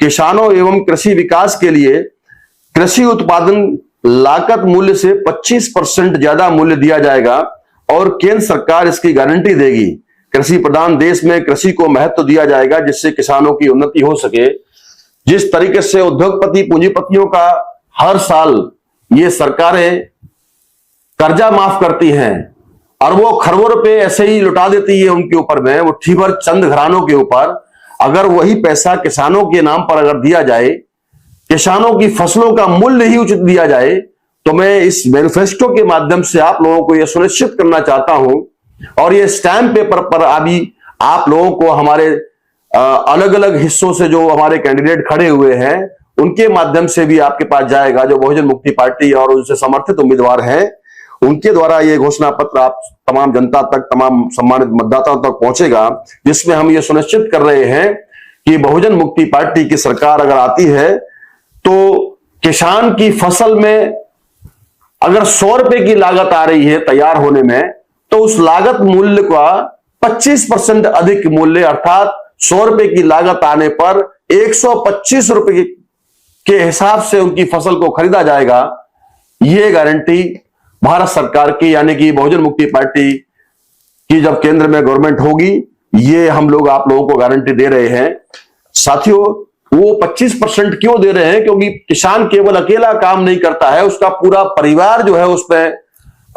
किसानों एवं कृषि विकास के लिए कृषि उत्पादन लागत मूल्य से 25% ज्यादा मूल्य दिया जाएगा और केंद्र सरकार इसकी गारंटी देगी। कृषि प्रधान देश में कृषि को महत्व दिया जाएगा जिससे किसानों की उन्नति हो सके। जिस तरीके से उद्योगपति पूंजीपतियों का हर साल ये सरकारें कर्जा माफ करती हैं और वो खरबों रुपए ऐसे ही लुटा देती है उनके ऊपर में, वो ठीबर चंद घरानों के ऊपर। अगर वही पैसा किसानों के नाम पर अगर दिया जाए, किसानों की फसलों का मूल्य ही उचित दिया जाए, तो मैं इस मैनिफेस्टो के माध्यम से आप लोगों को यह सुनिश्चित करना चाहता हूं और ये स्टैम्प पेपर पर अभी आप लोगों को हमारे अलग अलग हिस्सों से जो हमारे कैंडिडेट खड़े हुए हैं उनके माध्यम से भी आपके पास जाएगा, जो बहुजन मुक्ति पार्टी और उनसे समर्थित उम्मीदवार हैं उनके द्वारा ये घोषणा पत्र आप तमाम जनता तक, तमाम सम्मानित मतदाताओं तक पहुंचेगा, जिसमें हम ये सुनिश्चित कर रहे हैं कि बहुजन मुक्ति पार्टी की सरकार अगर आती है तो किसान की फसल में अगर 100 रुपए की लागत आ रही है तैयार होने में, तो उस लागत मूल्य का 25% अधिक मूल्य अर्थात 100 रुपए की लागत आने पर 125 रुपए के हिसाब से उनकी फसल को खरीदा जाएगा। ये गारंटी भारत सरकार की यानी कि बहुजन मुक्ति पार्टी की जब केंद्र में गवर्नमेंट होगी, ये हम लोग आप लोगों को गारंटी दे रहे हैं। साथियों, वो 25% क्यों दे रहे हैं? क्योंकि किसान केवल अकेला काम नहीं करता है, उसका पूरा परिवार जो है उसमें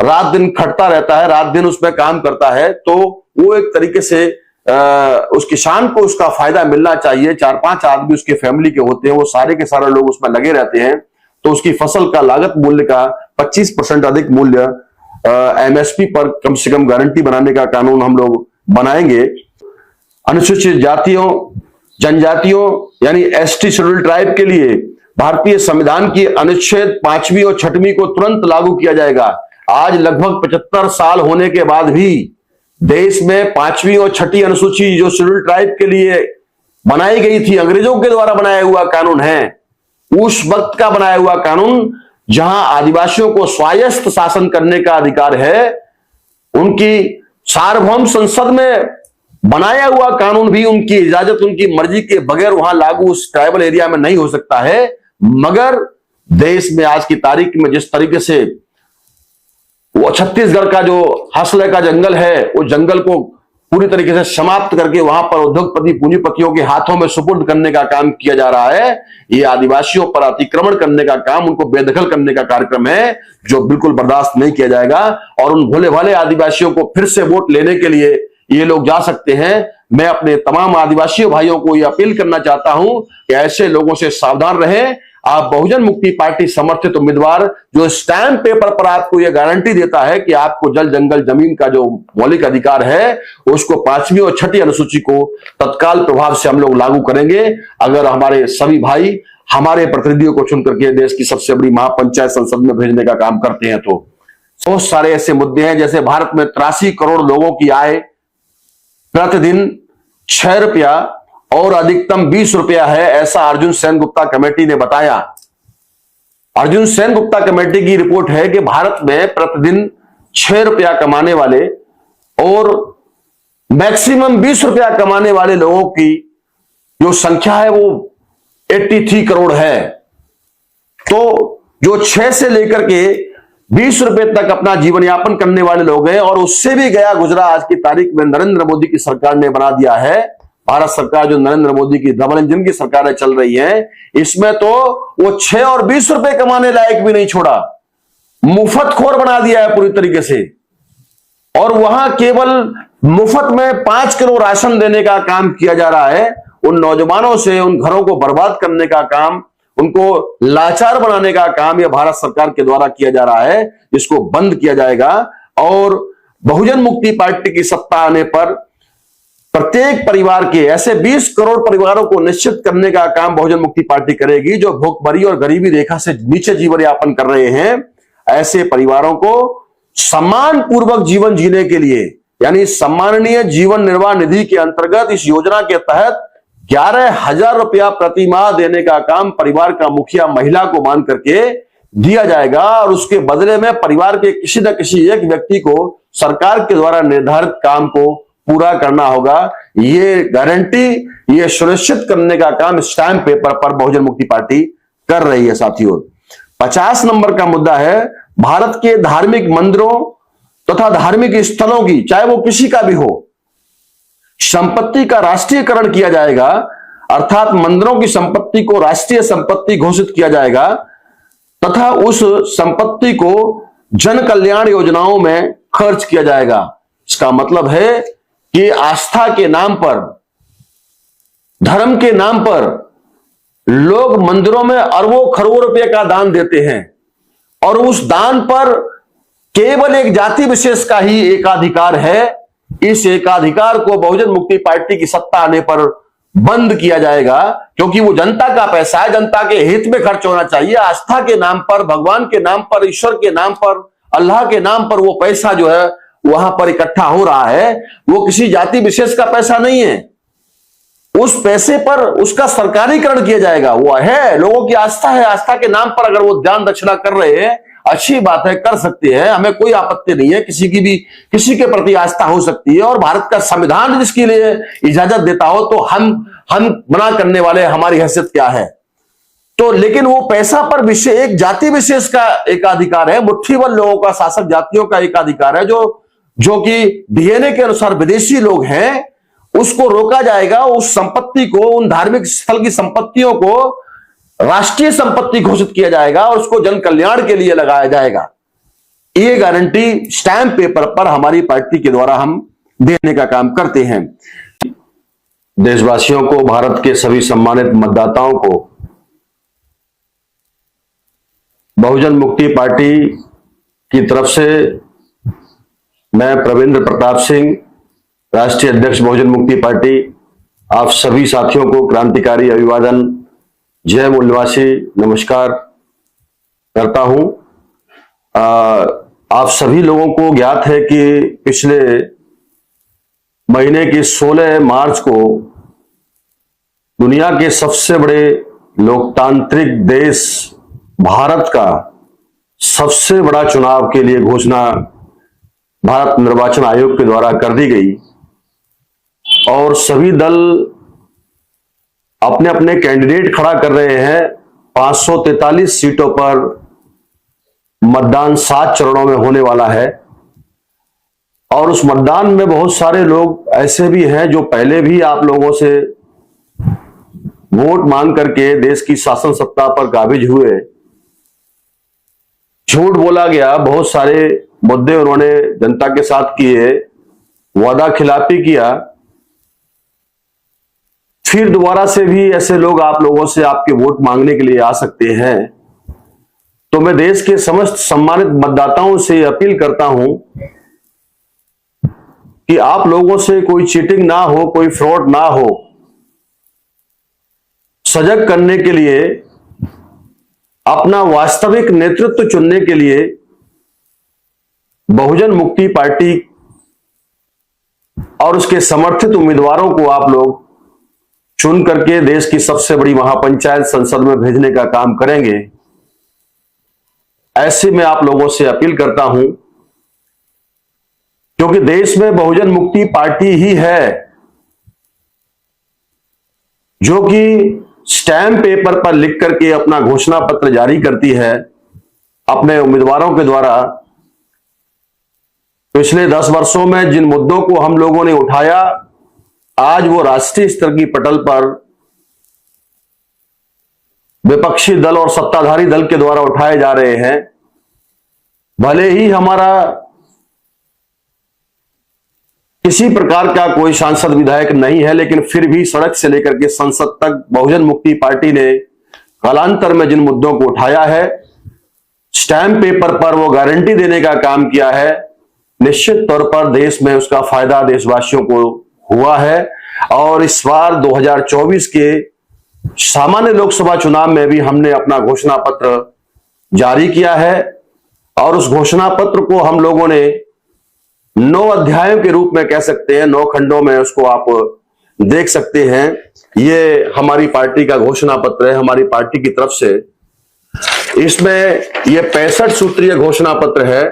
रात दिन खटता रहता है, रात दिन उसमें काम करता है। तो वो एक तरीके से उस किसान को उसका फायदा मिलना चाहिए। 4-5 आदमी उसके फैमिली के होते हैं, वो सारे के सारे लोग उसमें लगे रहते हैं, तो उसकी फसल का लागत मूल्य का 25% अधिक मूल्य एमएसपी पर कम से कम गारंटी बनाने का कानून हम लोग बनाएंगे। अनुसूचित जातियों, जनजातियों यानी एसटी शेड्यूल ट्राइब के लिए भारतीय संविधान की अनुच्छेद 5वीं और 6वीं को तुरंत लागू किया जाएगा। आज लगभग 75 साल होने के बाद भी देश में 5वीं और 6वीं अनुसूची जो शेड्यूल ट्राइब के लिए बनाई गई थी, अंग्रेजों के द्वारा बनाया हुआ कानून है, उस वक्त का बनाया हुआ कानून जहां आदिवासियों को स्वायत्त शासन करने का अधिकार है, उनकी सार्वभौम संसद में बनाया हुआ कानून भी उनकी इजाजत, उनकी मर्जी के बगैर वहां लागू उस ट्राइबल एरिया में नहीं हो सकता है। मगर देश में आज की तारीख में जिस तरीके से वो छत्तीसगढ़ का जो हसले का जंगल है, वो जंगल को पूरी तरीके से समाप्त करके वहां पर उद्योगपति पूंजीपतियों के हाथों में सुपुर्द करने का काम किया जा रहा है। ये आदिवासियों पर अतिक्रमण करने का काम, उनको बेदखल करने का कार्यक्रम है, जो बिल्कुल बर्दाश्त नहीं किया जाएगा। और उन भोले भाले आदिवासियों को फिर से वोट लेने के लिए ये लोग जा सकते हैं। मैं अपने तमाम आदिवासी भाइयों को यह अपील करना चाहता हूं कि ऐसे लोगों से सावधान रहें। आप बहुजन मुक्ति पार्टी समर्थित उम्मीदवार जो स्टैम्प पेपर पर आपको यह गारंटी देता है कि आपको जल जंगल जमीन का जो मौलिक अधिकार है उसको 5वीं और 6वीं अनुसूची को तत्काल प्रभाव से हम लोग लागू करेंगे। अगर हमारे सभी भाई हमारे प्रतिनिधियों को चुन करके देश की सबसे बड़ी महापंचायत संसद में भेजने का काम करते हैं, तो बहुत सारे ऐसे मुद्दे हैं, जैसे भारत में 83 करोड़ लोगों की आय प्रतिदिन 6 रुपया और अधिकतम 20 रुपया है, ऐसा अर्जुन सेन गुप्ता कमेटी ने बताया। अर्जुन सेन गुप्ता कमेटी की रिपोर्ट है कि भारत में प्रतिदिन 6 रुपया कमाने वाले और मैक्सिमम 20 रुपया कमाने वाले लोगों की जो संख्या है वो 83 करोड़ है। तो जो 6 से लेकर के 20 रुपए तक अपना जीवन यापन करने वाले लोग हैं, और उससे भी गया गुजरा आज की तारीख में नरेंद्र मोदी की सरकार ने बना दिया है। भारत सरकार जो नरेंद्र मोदी की डबल इंजन की सरकारें चल रही है, इसमें तो वो 6 और 20 रुपए कमाने लायक भी नहीं छोड़ा, मुफ्तखोर बना दिया है पूरी तरीके से। और वहां केवल मुफ्त में 5 किलो राशन देने का काम किया जा रहा है। उन नौजवानों से उन घरों को बर्बाद करने का काम, उनको लाचार बनाने का काम यह भारत सरकार के द्वारा किया जा रहा है, जिसको बंद किया जाएगा। और बहुजन मुक्ति पार्टी की सत्ता आने पर प्रत्येक परिवार के ऐसे 20 करोड़ परिवारों को निश्चित करने का काम बहुजन मुक्ति पार्टी करेगी जो भूखमरी और गरीबी रेखा से नीचे जीवन यापन कर रहे हैं। ऐसे परिवारों को सम्मान पूर्वक जीवन जीने के लिए यानी सम्माननीय जीवन निर्वाह निधि के अंतर्गत इस योजना के तहत 11,000 रुपया प्रति माह देने का काम परिवार का मुखिया महिला को मान करके दिया जाएगा। और उसके बदले में परिवार के किसी न किसी एक व्यक्ति को सरकार के द्वारा निर्धारित काम को पूरा करना होगा। ये गारंटी यह सुनिश्चित करने का काम स्टैंप पेपर पर बहुजन मुक्ति पार्टी कर रही है। साथियों, 50 नंबर का मुद्दा है भारत के धार्मिक मंदिरों तथा धार्मिक स्थलों की, चाहे वो किसी का भी हो, संपत्ति का राष्ट्रीयकरण किया जाएगा, अर्थात मंदिरों की संपत्ति को राष्ट्रीय संपत्ति घोषित किया जाएगा तथा उस संपत्ति को जन कल्याण योजनाओं में खर्च किया जाएगा। इसका मतलब है कि आस्था के नाम पर, धर्म के नाम पर लोग मंदिरों में अरबों खरबों रुपए का दान देते हैं और उस दान पर केवल एक जाति विशेष का ही एकाधिकार है। इस एकाधिकार को बहुजन मुक्ति पार्टी की सत्ता आने पर बंद किया जाएगा, क्योंकि वो जनता का पैसा है, जनता के हित में खर्च होना चाहिए। आस्था के नाम पर, भगवान के नाम पर, ईश्वर के नाम पर, अल्लाह के नाम पर वो पैसा जो है वहां पर इकट्ठा हो रहा है, वो किसी जाति विशेष का पैसा नहीं है। उस पैसे पर उसका सरकारीकरण किया जाएगा। वो है, लोगों की आस्था है, आस्था के नाम पर अगर वो दान दक्षिणा कर रहे हैं, अच्छी बात है, कर सकते हैं, हमें कोई आपत्ति नहीं है, किसी की भी किसी के प्रति आस्था हो सकती है और भारत का संविधान जिसके लिए इजाजत देता हो तो हम मना करने वाले, हमारी हैसियत क्या है। तो लेकिन वो पैसा पर विषय एक जाति विशेष का एकाधिकार है, मुट्ठीभर लोगों का, शासक जातियों का एकाधिकार है, जो कि डीएनए के अनुसार विदेशी लोग हैं, उसको रोका जाएगा। उस संपत्ति को, उन धार्मिक स्थल की संपत्तियों को राष्ट्रीय संपत्ति घोषित किया जाएगा और उसको जन कल्याण के लिए लगाया जाएगा। ये गारंटी स्टैंप पेपर पर हमारी पार्टी के द्वारा हम देने का काम करते हैं। देशवासियों को, भारत के सभी सम्मानित मतदाताओं को बहुजन मुक्ति पार्टी की तरफ से मैं प्रवीण प्रताप सिंह, राष्ट्रीय अध्यक्ष बहुजन मुक्ति पार्टी, आप सभी साथियों को क्रांतिकारी अभिवादन, जय मूलवासी, नमस्कार करता हूं। आप सभी लोगों को ज्ञात है कि पिछले महीने की 16 मार्च को दुनिया के सबसे बड़े लोकतांत्रिक देश भारत का सबसे बड़ा चुनाव के लिए घोषणा भारत निर्वाचन आयोग के द्वारा कर दी गई और सभी दल अपने अपने कैंडिडेट खड़ा कर रहे हैं। 543 सीटों पर मतदान 7 चरणों में होने वाला है और उस मतदान में बहुत सारे लोग ऐसे भी हैं जो पहले भी आप लोगों से वोट मांग करके देश की शासन सत्ता पर काबिज हुए। झूठ बोला गया, बहुत सारे मुद्दे उन्होंने जनता के साथ किए, वादा खिलाफी किया, फिर दोबारा से भी ऐसे लोग आप लोगों से आपके वोट मांगने के लिए आ सकते हैं। तो मैं देश के समस्त सम्मानित मतदाताओं से अपील करता हूं कि आप लोगों से कोई चीटिंग ना हो, कोई फ्रॉड ना हो। सजग करने के लिए, अपना वास्तविक नेतृत्व चुनने के लिए बहुजन मुक्ति पार्टी और उसके समर्थित उम्मीदवारों को आप लोग चुन करके देश की सबसे बड़ी महापंचायत संसद में भेजने का काम करेंगे। ऐसे में आप लोगों से अपील करता हूं, क्योंकि देश में बहुजन मुक्ति पार्टी ही है जो कि स्टैंप पेपर पर लिख करके अपना घोषणा पत्र जारी करती है अपने उम्मीदवारों के द्वारा। पिछले 10 वर्षों में जिन मुद्दों को हम लोगों ने उठाया, आज वो राष्ट्रीय स्तर की पटल पर विपक्षी दल और सत्ताधारी दल के द्वारा उठाए जा रहे हैं। भले ही हमारा किसी प्रकार का कोई सांसद विधायक नहीं है, लेकिन फिर भी सड़क से लेकर के संसद तक बहुजन मुक्ति पार्टी ने कालांतर में जिन मुद्दों को उठाया है, स्टैंप पेपर पर वो गारंटी देने का काम किया है। निश्चित तौर पर देश में उसका फायदा देशवासियों को हुआ है और इस बार 2024 के सामान्य लोकसभा चुनाव में भी हमने अपना घोषणा पत्र जारी किया है और उस घोषणा पत्र को हम लोगों ने 9 अध्यायों के रूप में कह सकते हैं, 9 खंडों में उसको आप देख सकते हैं। ये हमारी पार्टी का घोषणा पत्र है, हमारी पार्टी की तरफ से। इसमें ये 65 सूत्रीय घोषणा पत्र है,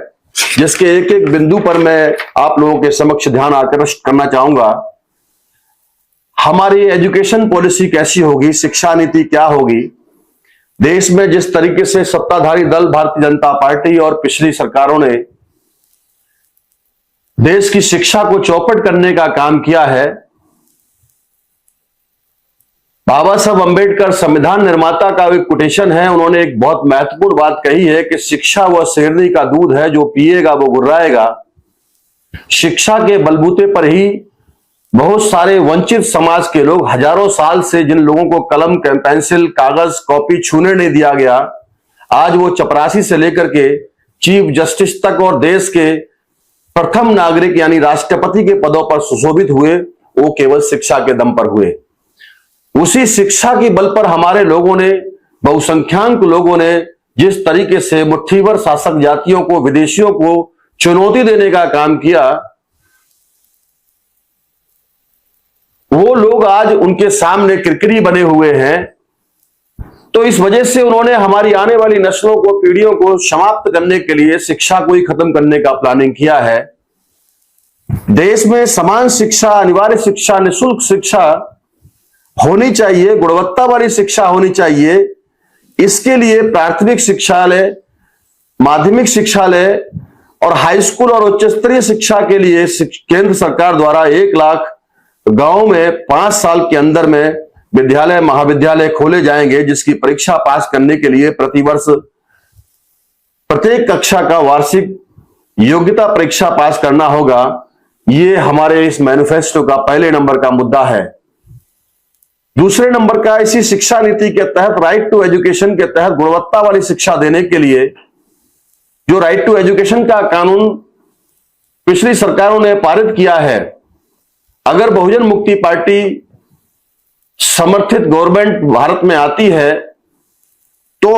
जिसके एक एक बिंदु पर मैं आप लोगों के समक्ष ध्यान आकर्षित करना चाहूंगा। हमारी एजुकेशन पॉलिसी कैसी होगी, शिक्षा नीति क्या होगी। देश में जिस तरीके से सत्ताधारी दल भारतीय जनता पार्टी और पिछली सरकारों ने देश की शिक्षा को चौपट करने का काम किया है। बाबा साहब अंबेडकर संविधान निर्माता का एक कोटेशन है, उन्होंने एक बहुत महत्वपूर्ण बात कही है कि शिक्षा वह शेरनी का दूध है, जो पिएगा वो गुर्राएगा। शिक्षा के बलबूते पर ही बहुत सारे वंचित समाज के लोग, हजारों साल से जिन लोगों को कलम, पेंसिल, कागज, कॉपी छूने नहीं दिया गया, आज वो चपरासी से लेकर के चीफ जस्टिस तक और देश के प्रथम नागरिक यानी राष्ट्रपति के पदों पर सुशोभित हुए, वो केवल शिक्षा के दम पर हुए। उसी शिक्षा के बल पर हमारे लोगों ने, बहुसंख्यक लोगों ने जिस तरीके से मुट्ठीभर शासक जातियों को, विदेशियों को चुनौती देने का काम किया, वो लोग आज उनके सामने किरकिरी बने हुए हैं। तो इस वजह से उन्होंने हमारी आने वाली नस्लों को, पीढ़ियों को समाप्त करने के लिए शिक्षा को ही खत्म करने का प्लानिंग किया है। देश में समान शिक्षा, अनिवार्य शिक्षा, निःशुल्क शिक्षा होनी चाहिए, गुणवत्ता वाली शिक्षा होनी चाहिए। इसके लिए प्राथमिक शिक्षालय, माध्यमिक शिक्षालय और हाई स्कूल और उच्च स्तरीय शिक्षा के लिए केंद्र सरकार द्वारा 1 लाख गांव में 5 साल के अंदर में विद्यालय, महाविद्यालय खोले जाएंगे, जिसकी परीक्षा पास करने के लिए प्रतिवर्ष प्रत्येक कक्षा का वार्षिक योग्यता परीक्षा पास करना होगा। ये हमारे इस मैनिफेस्टो का पहले नंबर का मुद्दा है। दूसरे नंबर का, इसी शिक्षा नीति के तहत, राइट टू एजुकेशन के तहत गुणवत्ता वाली शिक्षा देने के लिए जो राइट टू एजुकेशन का कानून पिछली सरकारों ने पारित किया है, अगर बहुजन मुक्ति पार्टी समर्थित गवर्नमेंट भारत में आती है तो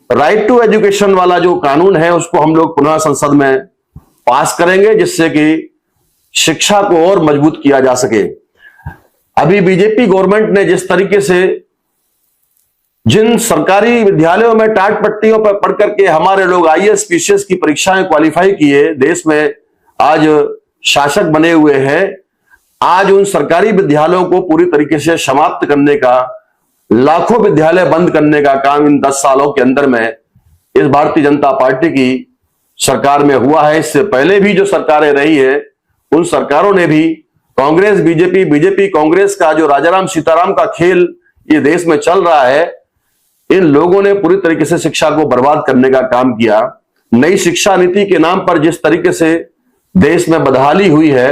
राइट टू एजुकेशन वाला जो कानून है उसको हम लोग पुनः संसद में पास करेंगे, जिससे कि शिक्षा को और मजबूत किया जा सके। अभी बीजेपी गवर्नमेंट ने जिस तरीके से जिन सरकारी विद्यालयों में टाट पट्टियों पर पढ़ करके हमारे लोग आईएएस, पीसीएस की परीक्षाएं क्वालिफाई किए, देश में आज शासक बने हुए हैं, आज उन सरकारी विद्यालयों को पूरी तरीके से समाप्त करने का, लाखों विद्यालय बंद करने का काम इन 10 सालों के अंदर में इस भारतीय जनता पार्टी की सरकार में हुआ है। इससे पहले भी जो सरकारें रही है, उन सरकारों ने भी, कांग्रेस, बीजेपी कांग्रेस का जो राजाराम सीताराम का खेल ये देश में चल रहा है, इन लोगों ने पूरी तरीके से शिक्षा को बर्बाद करने का काम किया। नई शिक्षा नीति के नाम पर जिस तरीके से देश में बदहाली हुई है,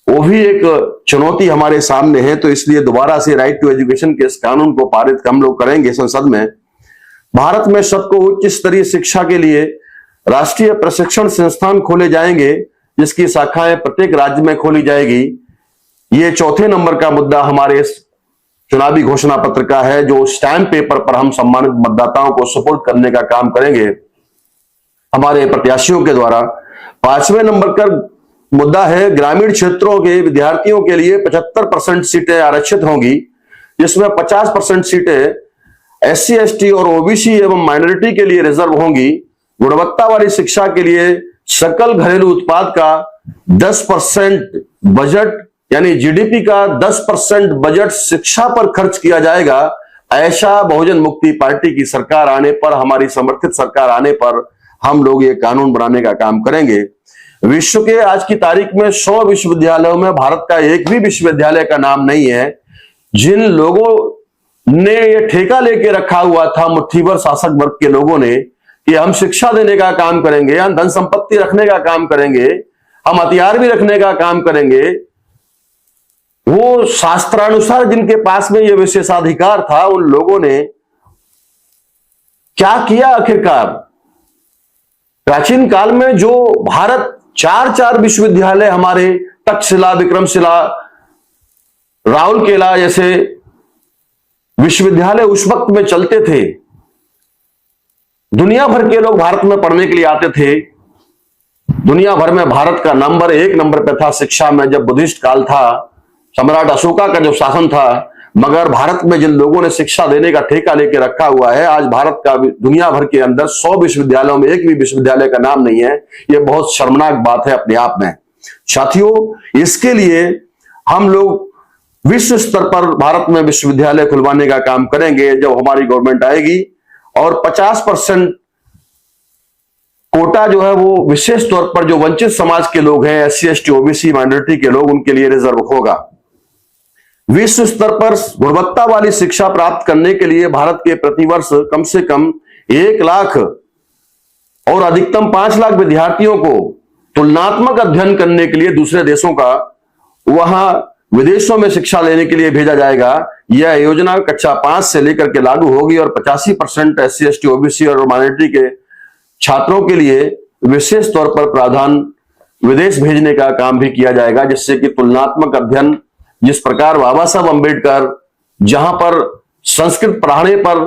वो भी एक चुनौती हमारे सामने है। तो इसलिए दोबारा से राइट टू एजुकेशन के इस कानून को पारित हम लोग करेंगे संसद में। भारत में सबको उच्च स्तरीय शिक्षा के लिए राष्ट्रीय प्रशिक्षण संस्थान खोले जाएंगे, जिसकी शाखाएं प्रत्येक राज्य में खोली जाएगी। ये चौथे नंबर का मुद्दा हमारे इस चुनावी घोषणा पत्र का है, जो स्टैम्प पेपर पर हम सम्मानित मतदाताओं को सुपुर्द करने का काम करेंगे हमारे प्रत्याशियों के द्वारा। 5वें नंबर का मुद्दा है, ग्रामीण क्षेत्रों के विद्यार्थियों के लिए 75% सीटें आरक्षित होंगी, जिसमें 50% सीटें एससी, एसटी और ओबीसी एवं माइनॉरिटी के लिए रिजर्व होंगी। गुणवत्ता वाली शिक्षा के लिए सकल घरेलू उत्पाद का 10% बजट यानी जीडीपी का 10% बजट शिक्षा पर खर्च किया जाएगा। ऐसा बहुजन मुक्ति पार्टी की सरकार आने पर, हमारी समर्थित सरकार आने पर हम लोग ये कानून बनाने का काम करेंगे। विश्व के आज की तारीख में 100 विश्वविद्यालयों में भारत का एक भी विश्वविद्यालय का नाम नहीं है। जिन लोगों ने ये ठेका लेके रखा हुआ था, मुट्ठीभर शासक वर्ग के लोगों ने, कि हम शिक्षा देने का काम करेंगे, हम धन संपत्ति रखने का काम करेंगे, हम हथियार भी रखने का काम करेंगे, वो शास्त्रानुसार जिनके पास में ये विशेषाधिकार था, उन लोगों ने क्या किया आखिरकार? प्राचीन काल में जो भारत 4 विश्वविद्यालय हमारे, तक्षशिला, विक्रमशिला, राउरकेला जैसे विश्वविद्यालय उस वक्त में चलते थे, दुनिया भर के लोग भारत में पढ़ने के लिए आते थे। दुनिया भर में भारत का नंबर 1 नंबर पे था शिक्षा में, जब बुद्धिस्ट काल था, सम्राट अशोका का जब शासन था। मगर भारत में जिन लोगों ने शिक्षा देने का ठेका लेके रखा हुआ है, आज भारत का दुनिया भर के अंदर 100 विश्वविद्यालयों में एक भी विश्वविद्यालय का नाम नहीं है। यह बहुत शर्मनाक बात है अपने आप में। साथियों, इसके लिए हम लोग विश्व स्तर पर भारत में विश्वविद्यालय खुलवाने का काम करेंगे जब हमारी गवर्नमेंट आएगी, और 50% कोटा जो है वो विशेष तौर पर जो वंचित समाज के लोग हैं, SC ST OBC माइनॉरिटी के लोग, उनके लिए रिजर्व होगा। विश्व स्तर पर गुणवत्ता वाली शिक्षा प्राप्त करने के लिए भारत के प्रतिवर्ष कम से कम 1 लाख और अधिकतम 5 लाख विद्यार्थियों को तुलनात्मक अध्ययन करने के लिए दूसरे देशों का वहां विदेशों में शिक्षा लेने के लिए भेजा जाएगा। यह योजना कक्षा 5 से लेकर के लागू होगी और 85% SC ST OBC और माइनॉरिटी के छात्रों के लिए विशेष तौर पर प्रावधान विदेश भेजने का काम भी किया जाएगा, जिससे कि तुलनात्मक अध्ययन, जिस प्रकार बाबा साहब अंबेडकर जहां पर संस्कृत पढ़ाने पर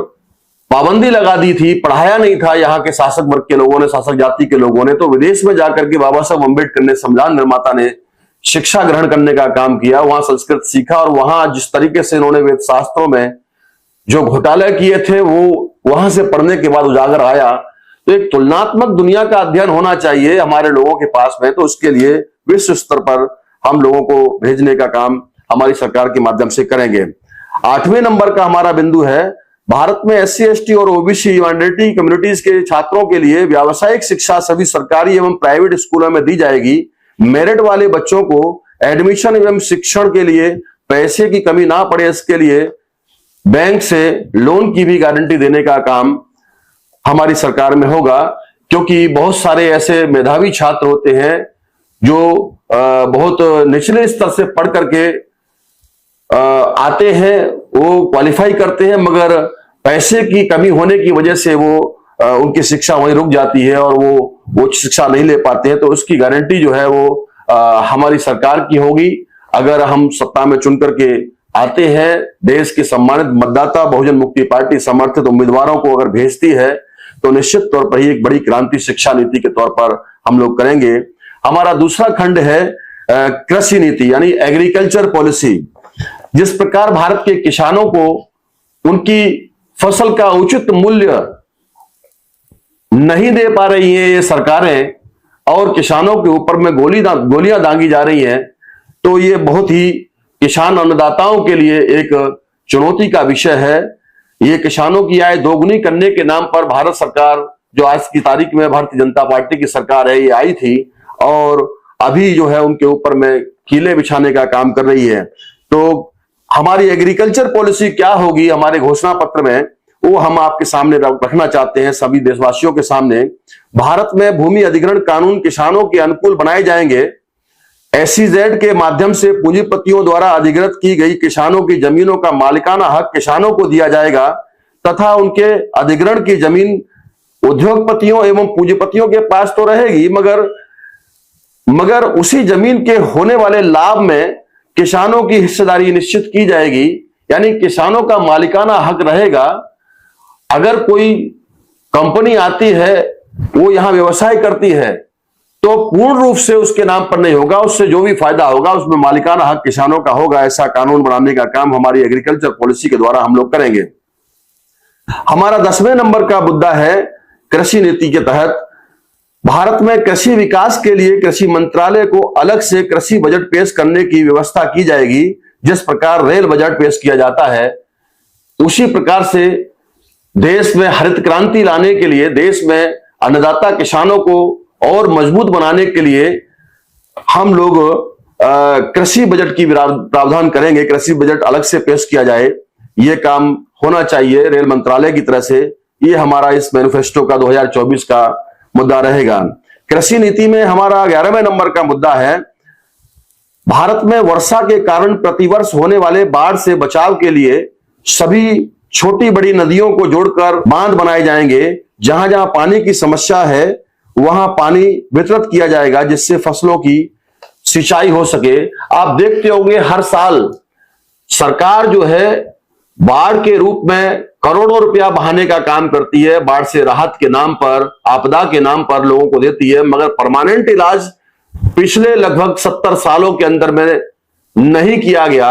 पाबंदी लगा दी थी, पढ़ाया नहीं था यहाँ के शासक वर्ग के लोगों ने, शासक जाति के लोगों ने, तो विदेश में जाकर के बाबा साहब अंबेडकर ने, संविधान निर्माता ने शिक्षा ग्रहण करने का काम किया, वहां संस्कृत सीखा, और वहां जिस तरीके से इन्होंने वेद शास्त्रों में जो घोटाले किए थे वो वहां से पढ़ने के बाद उजागर आया। तो एक तुलनात्मक दुनिया का अध्ययन होना चाहिए हमारे लोगों के पास में, तो उसके लिए विश्व स्तर पर हम लोगों को भेजने का काम हमारी सरकार के माध्यम से करेंगे। 8वें नंबर का हमारा बिंदु है, भारत में SC ST और OBC माइनॉरिटी कम्युनिटीज के छात्रों के लिए व्यावसायिक शिक्षा सभी सरकारी एवं प्राइवेट स्कूलों में दी जाएगी। मेरिट वाले बच्चों को एडमिशन एवं शिक्षण के लिए पैसे की कमी ना पड़े, इसके लिए बैंक से लोन की भी गारंटी देने का काम हमारी सरकार में होगा, क्योंकि बहुत सारे ऐसे मेधावी छात्र होते हैं जो बहुत निचले स्तर से पढ़ करके आते हैं, वो क्वालिफाई करते हैं, मगर पैसे की कमी होने की वजह से वो उनकी शिक्षा वहीं रुक जाती है और वो शिक्षा नहीं ले पाते हैं। तो उसकी गारंटी जो है वो हमारी सरकार की होगी। अगर हम सत्ता में चुन करके आते हैं, देश के सम्मानित मतदाता बहुजन मुक्ति पार्टी समर्थित उम्मीदवारों को अगर भेजती है, तो निश्चित तौर पर ही एक बड़ी क्रांति शिक्षा नीति के तौर पर हम लोग करेंगे। हमारा दूसरा खंड है कृषि नीति, यानी एग्रीकल्चर पॉलिसी। जिस प्रकार भारत के किसानों को उनकी फसल का उचित मूल्य नहीं दे पा रही है ये सरकारें, और किसानों के ऊपर में गोलियां दागी जा रही हैं, तो ये बहुत ही किसान अन्नदाताओं के लिए एक चुनौती का विषय है। ये किसानों की आय दोगुनी करने के नाम पर भारत सरकार, जो आज की तारीख में भारतीय जनता पार्टी की सरकार है, ये आई थी और अभी जो है उनके ऊपर में कीले बिछाने का काम कर रही है। तो हमारी एग्रीकल्चर पॉलिसी क्या होगी हमारे घोषणा पत्र में, वो हम आपके सामने रखना चाहते हैं, सभी देशवासियों के सामने। भारत में भूमि अधिग्रहण कानून किसानों के अनुकूल बनाए जाएंगे। SEZ के माध्यम से पूंजीपतियों द्वारा अधिग्रहित की गई किसानों की जमीनों का मालिकाना हक किसानों को दिया जाएगा तथा उनके अधिग्रहण की जमीन उद्योगपतियों एवं पूंजीपतियों के पास तो रहेगी, मगर उसी जमीन के होने वाले लाभ में किसानों की हिस्सेदारी निश्चित की जाएगी, यानी किसानों का मालिकाना हक रहेगा। अगर कोई कंपनी आती है, वो यहां व्यवसाय करती है, तो पूर्ण रूप से उसके नाम पर नहीं होगा, उससे जो भी फायदा होगा उसमें मालिकाना हक किसानों का होगा। ऐसा कानून बनाने का काम हमारी एग्रीकल्चर पॉलिसी के द्वारा हम लोग करेंगे। हमारा 10वें नंबर का मुद्दा है कृषि नीति के तहत भारत में कृषि विकास के लिए कृषि मंत्रालय को अलग से कृषि बजट पेश करने की व्यवस्था की जाएगी। जिस प्रकार रेल बजट पेश किया जाता है, उसी प्रकार से देश में हरित क्रांति लाने के लिए, देश में अन्नदाता किसानों को और मजबूत बनाने के लिए हम लोग कृषि बजट की प्रावधान करेंगे। कृषि बजट अलग से पेश किया जाए, ये काम होना चाहिए रेल मंत्रालय की तरह से। ये हमारा इस मैनिफेस्टो का 2024 का मुद्दा रहेगा। कृषि नीति में हमारा 11वें नंबर का मुद्दा है, भारत में वर्षा के कारण प्रतिवर्ष होने वाले बाढ़ से बचाव के लिए सभी छोटी बड़ी नदियों को जोड़कर बांध बनाए जाएंगे। जहां जहां पानी की समस्या है, वहां पानी वितरित किया जाएगा, जिससे फसलों की सिंचाई हो सके। आप देखते होंगे हर साल सरकार जो है बाढ़ के रूप में करोड़ों रुपया बहाने का काम करती है, बाढ़ से राहत के नाम पर, आपदा के नाम पर लोगों को देती है, मगर परमानेंट इलाज पिछले लगभग 70 सालों के अंदर में नहीं किया गया।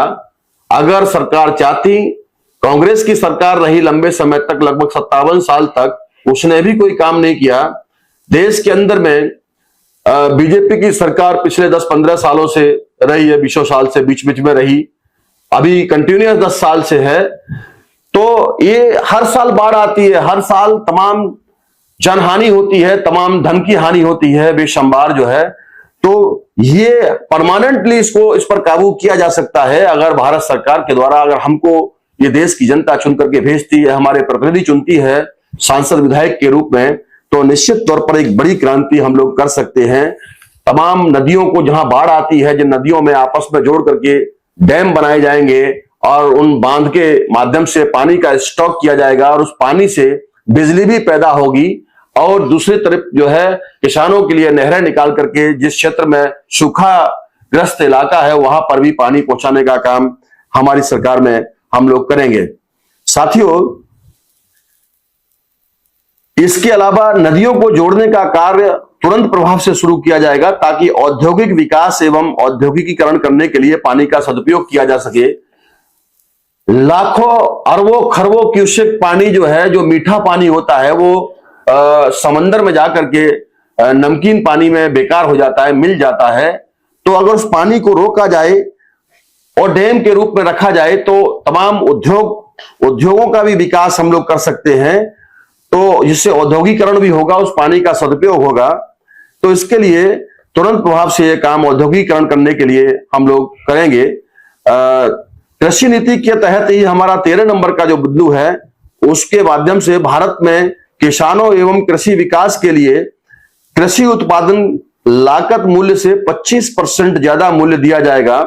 अगर सरकार चाहती, कांग्रेस की सरकार रही लंबे समय तक, लगभग 57 साल तक, उसने भी कोई काम नहीं किया। देश के अंदर में बीजेपी की सरकार पिछले 10-15 सालों से रही है, 20 साल से बीच बीच में रही, अभी कंटिन्यूअस 10 साल से है। तो ये हर साल बाढ़ आती है, हर साल तमाम जनहानि होती है, तमाम धन की हानि होती है बेशुमार जो है। तो ये परमानेंटली इस पर काबू किया जा सकता है अगर भारत सरकार के द्वारा, अगर हमको ये देश की जनता चुन करके भेजती है, हमारे प्रतिनिधि चुनती है सांसद विधायक के रूप में, तो निश्चित तौर पर एक बड़ी क्रांति हम लोग कर सकते हैं। तमाम नदियों को जहां बाढ़ आती है, जिन नदियों में आपस में जोड़ करके डैम बनाए जाएंगे और उन बांध के माध्यम से पानी का स्टॉक किया जाएगा और उस पानी से बिजली भी पैदा होगी। और दूसरी तरफ जो है किसानों के लिए नहरें निकाल करके जिस क्षेत्र में सूखा ग्रस्त इलाका है वहां पर भी पानी पहुंचाने का काम हमारी सरकार में हम लोग करेंगे। साथियों, इसके अलावा नदियों को जोड़ने का कार्य तुरंत प्रभाव से शुरू किया जाएगा ताकि औद्योगिक विकास एवं औद्योगिकीकरण करने के लिए पानी का सदुपयोग किया जा सके। लाखों अरबों खरबों क्यूसेक पानी जो है, जो मीठा पानी होता है, वो समंदर में जाकर के नमकीन पानी में बेकार हो जाता है, मिल जाता है। तो अगर उस पानी को रोका जाए और डैम के रूप में रखा जाए तो तमाम उद्योगों का भी विकास हम लोग कर सकते हैं। तो जिससे औद्योगिकरण भी होगा, उस पानी का सदुपयोग होगा। तो इसके लिए तुरंत प्रभाव से यह काम औद्योगिकरण करने के लिए हम लोग करेंगे। कृषि नीति के तहत ही हमारा 13 नंबर का जो बिंदु है, उसके माध्यम से भारत में किसानों एवं कृषि विकास के लिए कृषि उत्पादन लागत मूल्य से 25% ज्यादा मूल्य दिया जाएगा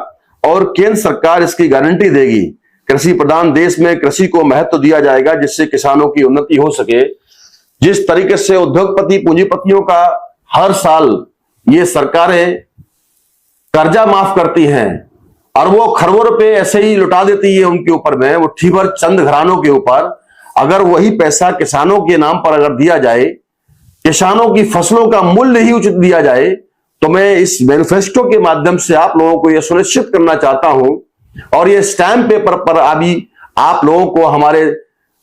और केंद्र सरकार इसकी गारंटी देगी। कृषि प्रधान देश में कृषि को महत्व दिया जाएगा जिससे किसानों की उन्नति हो सके। जिस तरीके से उद्योगपति पूंजीपतियों का हर साल ये सरकारें कर्जा माफ करती हैं, अरबों खरबों रुपए ऐसे ही लुटा देती है उनके ऊपर में, वो ठीभर चंद घरानों के ऊपर। अगर वही पैसा किसानों के नाम पर अगर दिया जाए, किसानों की फसलों का मूल्य ही उचित दिया जाए, तो मैं इस मैनिफेस्टो के माध्यम से आप लोगों को यह सुनिश्चित करना चाहता हूं और ये स्टैम्प पेपर पर अभी आप लोगों को हमारे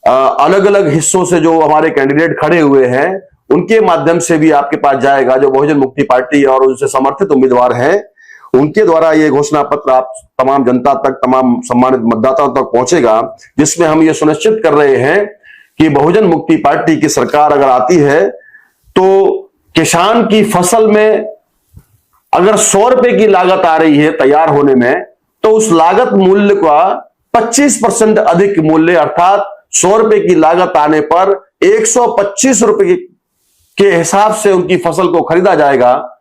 अलग अलग हिस्सों से जो हमारे कैंडिडेट खड़े हुए हैं उनके माध्यम से भी आपके पास जाएगा, जो बहुजन मुक्ति पार्टी और उनसे समर्थित उम्मीदवार हैं, उनके द्वारा ये घोषणा पत्र आप तमाम जनता तक, तमाम सम्मानित मतदाताओं तक पहुंचेगा, जिसमें हम ये सुनिश्चित कर रहे हैं कि बहुजन मुक्ति पार्टी की सरकार अगर आती है तो किसान की फसल में अगर 100 रुपए की लागत आ रही है तैयार होने में, तो उस लागत मूल्य का 25% अधिक मूल्य अर्थात 100 रुपए की लागत आने पर 125 रुपए के हिसाब से उनकी फसल को खरीदा जाएगा।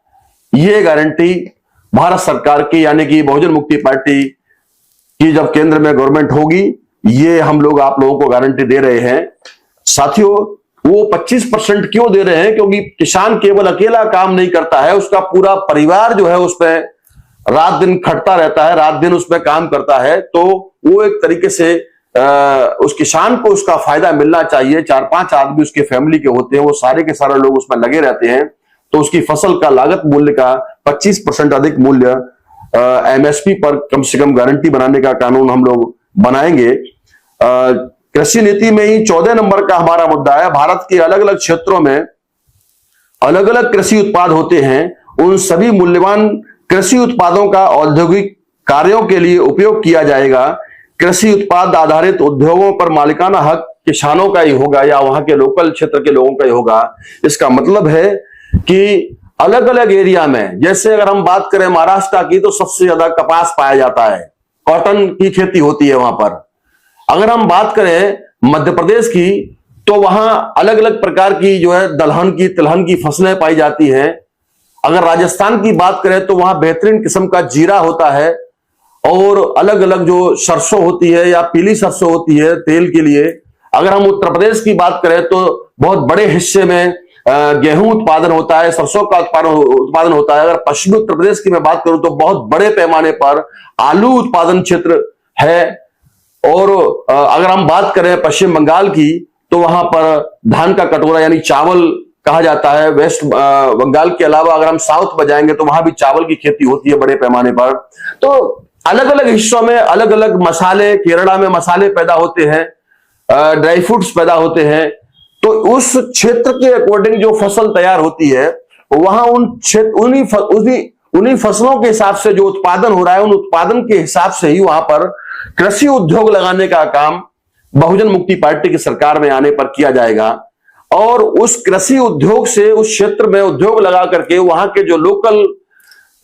ये गारंटी भारत सरकार की यानी कि बहुजन मुक्ति पार्टी की जब केंद्र में गवर्नमेंट होगी, ये हम लोग आप लोगों को गारंटी दे रहे हैं। साथियों, वो 25% क्यों दे रहे हैं? क्योंकि किसान केवल अकेला काम नहीं करता है, उसका पूरा परिवार जो है उसमें रात दिन खटता रहता है, रात दिन उसमें काम करता है। तो वो एक तरीके से उस किसान को उसका फायदा मिलना चाहिए। 4-5 आदमी उसके फैमिली के होते हैं, वो सारे के सारे लोग उसमें लगे रहते हैं, तो उसकी फसल का लागत मूल्य का 25% अधिक मूल्य एमएसपी पर कम से कम गारंटी बनाने का कानून हम लोग बनाएंगे। कृषि नीति में ही 14 नंबर का हमारा मुद्दा है, भारत के अलग अलग क्षेत्रों में अलग अलग कृषि उत्पाद होते हैं, उन सभी मूल्यवान कृषि उत्पादों का औद्योगिक कार्यों के लिए उपयोग किया जाएगा। कृषि उत्पाद आधारित उद्योगों पर मालिकाना हक किसानों का ही होगा या वहां के लोकल क्षेत्र के लोगों का ही होगा। इसका मतलब है कि अलग अलग एरिया में, जैसे अगर हम बात करें महाराष्ट्र की, तो सबसे ज्यादा कपास पाया जाता है, कॉटन की खेती होती है वहां पर। अगर हम बात करें मध्य प्रदेश की, तो वहां अलग अलग प्रकार की जो है दलहन की, तिलहन की फसलें पाई जाती हैं। अगर राजस्थान की बात करें तो वहां बेहतरीन किस्म का जीरा होता है और अलग अलग जो सरसों होती है या पीली सरसों होती है तेल के लिए। अगर हम उत्तर प्रदेश की बात करें तो बहुत बड़े हिस्से में गेहूं उत्पादन होता है, सरसों का उत्पादन होता है। अगर पश्चिमी उत्तर प्रदेश की मैं बात करूं तो बहुत बड़े पैमाने पर आलू उत्पादन क्षेत्र है। और अगर हम बात करें पश्चिम बंगाल की, तो वहां पर धान का कटोरा यानी चावल कहा जाता है। वेस्ट बंगाल के अलावा अगर हम साउथ में जाएंगे तो वहां भी चावल की खेती होती है बड़े पैमाने पर। तो अलग अलग हिस्सों में अलग अलग मसाले, केरला में मसाले पैदा होते हैं, ड्राई फ्रूट्स पैदा होते हैं। तो उस क्षेत्र के अकॉर्डिंग जो फसल तैयार होती है, वहां उन्हीं फसलों के हिसाब से जो उत्पादन हो रहा है, उन उत्पादन के हिसाब से ही वहां पर कृषि उद्योग लगाने का काम बहुजन मुक्ति पार्टी की सरकार में आने पर किया जाएगा और उस कृषि उद्योग से उस क्षेत्र में उद्योग लगा करके वहां के जो लोकल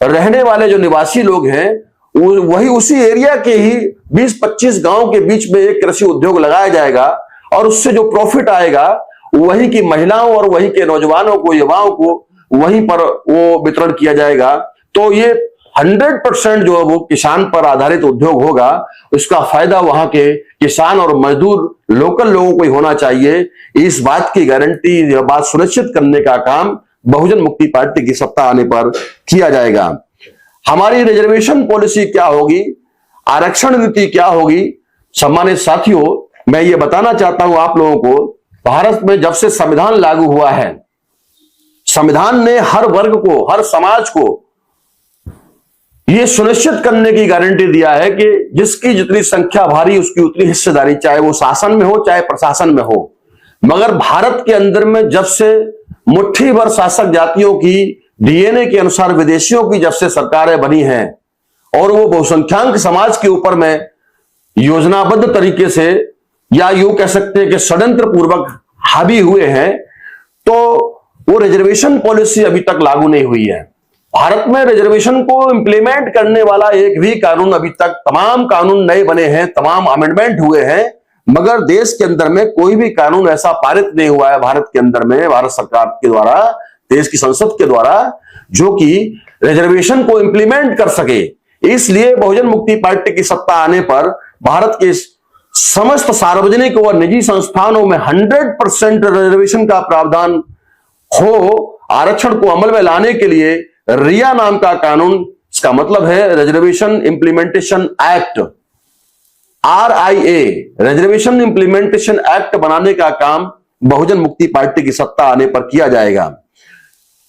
रहने वाले जो निवासी लोग हैं वही उसी एरिया के ही 20-25 गांव के बीच में एक कृषि उद्योग लगाया जाएगा और उससे जो प्रॉफिट आएगा वहीं की महिलाओं और वहीं के नौजवानों को, युवाओं को वहीं पर वो वितरण किया जाएगा। तो ये 100% जो है वो किसान पर आधारित उद्योग होगा, उसका फायदा वहां के किसान और मजदूर लोकल लोगों को ही होना चाहिए। इस बात की गारंटी, यह बात सुनिश्चित करने का काम बहुजन मुक्ति पार्टी की सत्ता आने पर किया जाएगा। हमारी रिजर्वेशन पॉलिसी क्या होगी, आरक्षण नीति क्या होगी, सम्मानित साथियों, मैं ये बताना चाहता हूं आप लोगों को, भारत में जब से संविधान लागू हुआ है, संविधान ने हर वर्ग को, हर समाज को यह सुनिश्चित करने की गारंटी दिया है कि जिसकी जितनी संख्या भारी उसकी उतनी हिस्सेदारी, चाहे वो शासन में हो चाहे प्रशासन में हो। मगर भारत के अंदर में जब से मुट्ठी भर शासक जातियों की डीएनए के अनुसार विदेशियों की जब से सरकारें बनी हैं और वो बहुसंख्याक समाज के ऊपर में योजनाबद्ध तरीके से या यूं कह सकते हैं कि षड्यंत्र पूर्वक हावी हुए हैं, तो वो रिजर्वेशन पॉलिसी अभी तक लागू नहीं हुई है। भारत में रिजर्वेशन को इंप्लीमेंट करने वाला एक भी कानून अभी तक, तमाम कानून नए बने हैं, तमाम अमेंडमेंट हुए हैं, मगर देश के अंदर में कोई भी कानून ऐसा पारित नहीं हुआ है भारत के अंदर में, भारत सरकार के द्वारा, देश की संसद के द्वारा, जो कि रिजर्वेशन को इंप्लीमेंट कर सके। इसलिए बहुजन मुक्ति पार्टी की सत्ता आने पर भारत के समस्त सार्वजनिक और निजी संस्थानों में 100% रिजर्वेशन का प्रावधान हो। आरक्षण को अमल में लाने के लिए रिया नाम का कानून, इसका मतलब है reservation implementation act, RIA, reservation implementation act बनाने का काम बहुजन मुक्ति पार्टी की सत्ता आने पर किया जाएगा।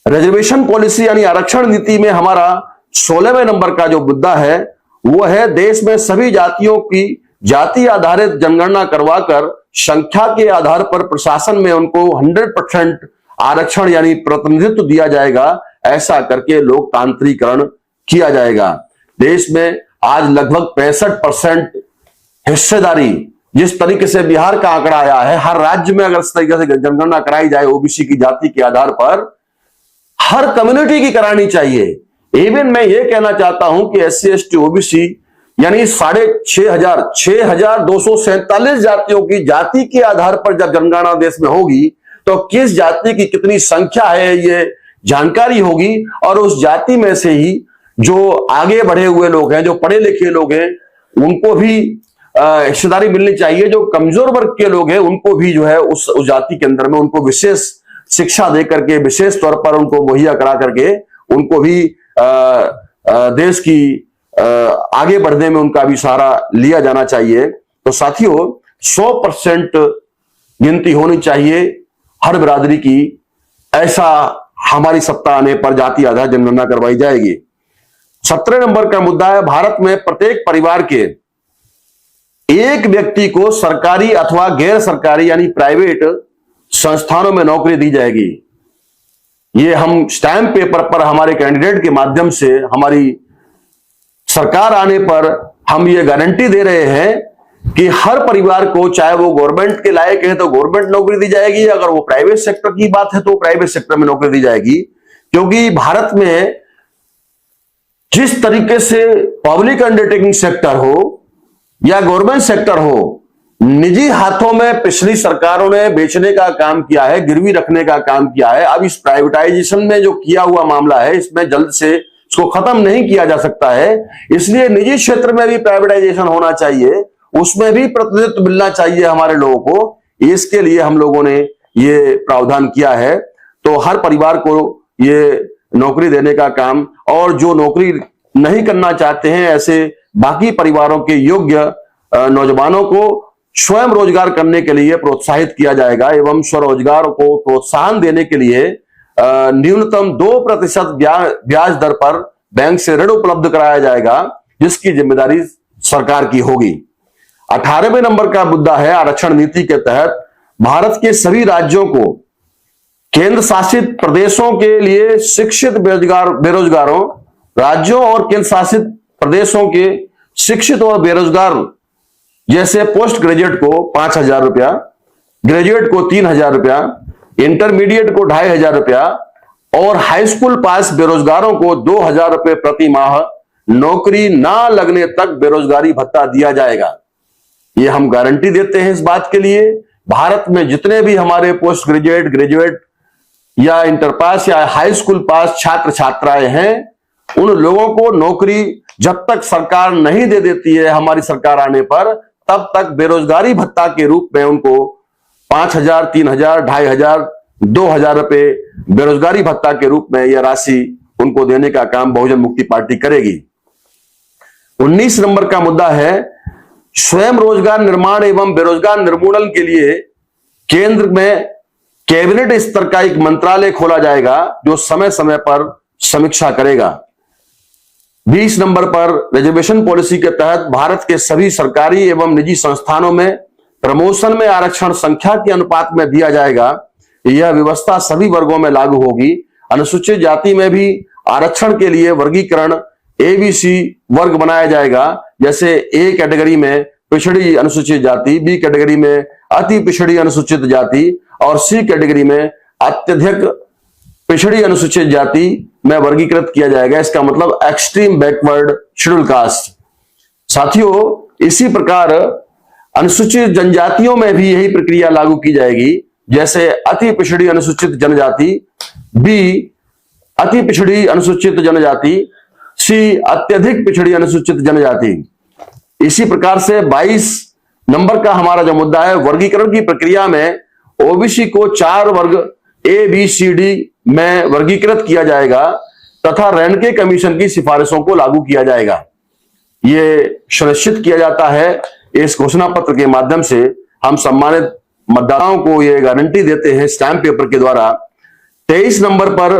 रिजर्वेशन पॉलिसी यानी आरक्षण नीति में हमारा 16वें नंबर का जो मुद्दा है वो है देश में सभी जातियों की जाति आधारित जनगणना करवाकर संख्या के आधार पर प्रशासन में उनको 100% आरक्षण यानी प्रतिनिधित्व दिया जाएगा। ऐसा करके लोकतांत्रिकरण किया जाएगा। देश में आज लगभग 65% हिस्सेदारी, जिस तरीके से बिहार का आंकड़ा आया है, हर राज्य में अगर इस तरीके से जनगणना कराई जाए ओबीसी की जाति के आधार पर, हर कम्युनिटी की करानी चाहिए। इवन मैं ये कहना चाहता हूं कि SC ST OBC यानी 6,247 जातियों की जाति के आधार पर जब जनगणना देश में होगी तो किस जाति की कितनी संख्या है ये जानकारी होगी और उस जाति में से ही जो आगे बढ़े हुए लोग हैं, जो पढ़े लिखे लोग हैं, उनको भी हिस्सेदारी मिलनी चाहिए। जो कमजोर वर्ग के लोग हैं उनको भी जो है उस जाति के अंदर में उनको विशेष शिक्षा दे करके, विशेष तौर पर उनको मुहैया करा करके उनको भी देश की आगे बढ़ने में उनका भी सहारा लिया जाना चाहिए। तो साथियों, 100% गिनती होनी चाहिए हर बिरादरी की, ऐसा हमारी सत्ता आने पर जाति आधार जनगणना करवाई जाएगी। 17 नंबर का मुद्दा है भारत में प्रत्येक परिवार के एक व्यक्ति को सरकारी अथवा गैर सरकारी यानी प्राइवेट संस्थानों में नौकरी दी जाएगी। ये हम स्टैंप पेपर पर हमारे कैंडिडेट के माध्यम से हमारी सरकार आने पर हम ये गारंटी दे रहे हैं कि हर परिवार को, चाहे वो गवर्नमेंट के लायक है तो गवर्नमेंट नौकरी दी जाएगी, अगर वो प्राइवेट सेक्टर की बात है तो प्राइवेट सेक्टर में नौकरी दी जाएगी। क्योंकि भारत में जिस तरीके से पब्लिक अंडरटेकिंग सेक्टर हो या गवर्नमेंट सेक्टर हो, निजी हाथों में पिछली सरकारों ने बेचने का काम किया है, गिरवी रखने का काम किया है। अब इस प्राइवेटाइजेशन में जो किया हुआ मामला है, इसमें जल्द से इसको खत्म नहीं किया जा सकता है। इसलिए निजी क्षेत्र में भी प्राइवेटाइजेशन होना चाहिए, उसमें भी प्रतिनिधित्व मिलना चाहिए हमारे लोगों को। इसके लिए हम लोगों ने ये प्रावधान किया है। तो हर परिवार को ये नौकरी देने का काम, और जो नौकरी नहीं करना चाहते हैं ऐसे बाकी परिवारों के योग्य नौजवानों को स्वयं रोजगार करने के लिए प्रोत्साहित किया जाएगा एवं स्वरोजगार को प्रोत्साहन देने के लिए न्यूनतम 2% ब्याज दर पर बैंक से ऋण उपलब्ध कराया जाएगा, जिसकी जिम्मेदारी सरकार की होगी। 18वें नंबर का मुद्दा है आरक्षण नीति के तहत भारत के सभी राज्यों को केंद्र शासित प्रदेशों के लिए शिक्षित बेरोजगारों, राज्यों और केंद्र शासित प्रदेशों के शिक्षित और बेरोजगार जैसे पोस्ट ग्रेजुएट को 5,000 रुपया, ग्रेजुएट को 3,000 रुपया, इंटरमीडिएट को 2,500 रुपया और हाई स्कूल पास बेरोजगारों को 2,000 रुपये प्रति माह नौकरी ना लगने तक बेरोजगारी भत्ता दिया जाएगा। ये हम गारंटी देते हैं इस बात के लिए, भारत में जितने भी हमारे पोस्ट ग्रेजुएट, ग्रेजुएट या इंटर पास या हाई स्कूल पास छात्र छात्राएं हैं, उन लोगों को नौकरी जब तक सरकार नहीं दे देती है, हमारी सरकार आने पर, तब तक बेरोजगारी भत्ता के रूप में उनको 5,000, 3,000, 2,500, 2,000 रुपए बेरोजगारी भत्ता के रूप में यह राशि उनको देने का काम बहुजन मुक्ति पार्टी करेगी। 19 नंबर का मुद्दा है स्वयं रोजगार निर्माण एवं बेरोजगार निर्मूलन के लिए केंद्र में कैबिनेट स्तर का एक मंत्रालय खोला जाएगा जो समय समय पर समीक्षा करेगा। 20 नंबर पर रिजर्वेशन पॉलिसी के तहत भारत के सभी सरकारी एवं निजी संस्थानों में प्रमोशन में आरक्षण संख्या के अनुपात में दिया जाएगा। यह व्यवस्था सभी वर्गों में लागू होगी। अनुसूचित जाति में भी आरक्षण के लिए वर्गीकरण ABC वर्ग बनाया जाएगा। जैसे A कैटेगरी में पिछड़ी अनुसूचित जाति, B कैटेगरी में अति पिछड़ी अनुसूचित जाति और C कैटेगरी में अत्यधिक पिछड़ी अनुसूचित जाति में वर्गीकृत किया जाएगा। इसका मतलब एक्सट्रीम बैकवर्ड शेड्यूल कास्ट। साथियों, इसी प्रकार अनुसूचित जनजातियों में भी यही प्रक्रिया लागू की जाएगी। जैसे अति पिछड़ी अनुसूचित जनजाति, B अति पिछड़ी अनुसूचित जनजाति, C अत्यधिक पिछड़ी अनुसूचित जनजाति। इसी प्रकार से 22 नंबर का हमारा जो मुद्दा है, वर्गीकरण की प्रक्रिया में OBC को 4 वर्ग ABCD में वर्गीकृत किया जाएगा तथा रेनके कमीशन की सिफारिशों को लागू किया जाएगा। ये सुनिश्चित किया जाता है। इस घोषणा पत्र के माध्यम से हम सम्मानित मतदाताओं को ये गारंटी देते हैं स्टैम्प पेपर के द्वारा। 23 नंबर पर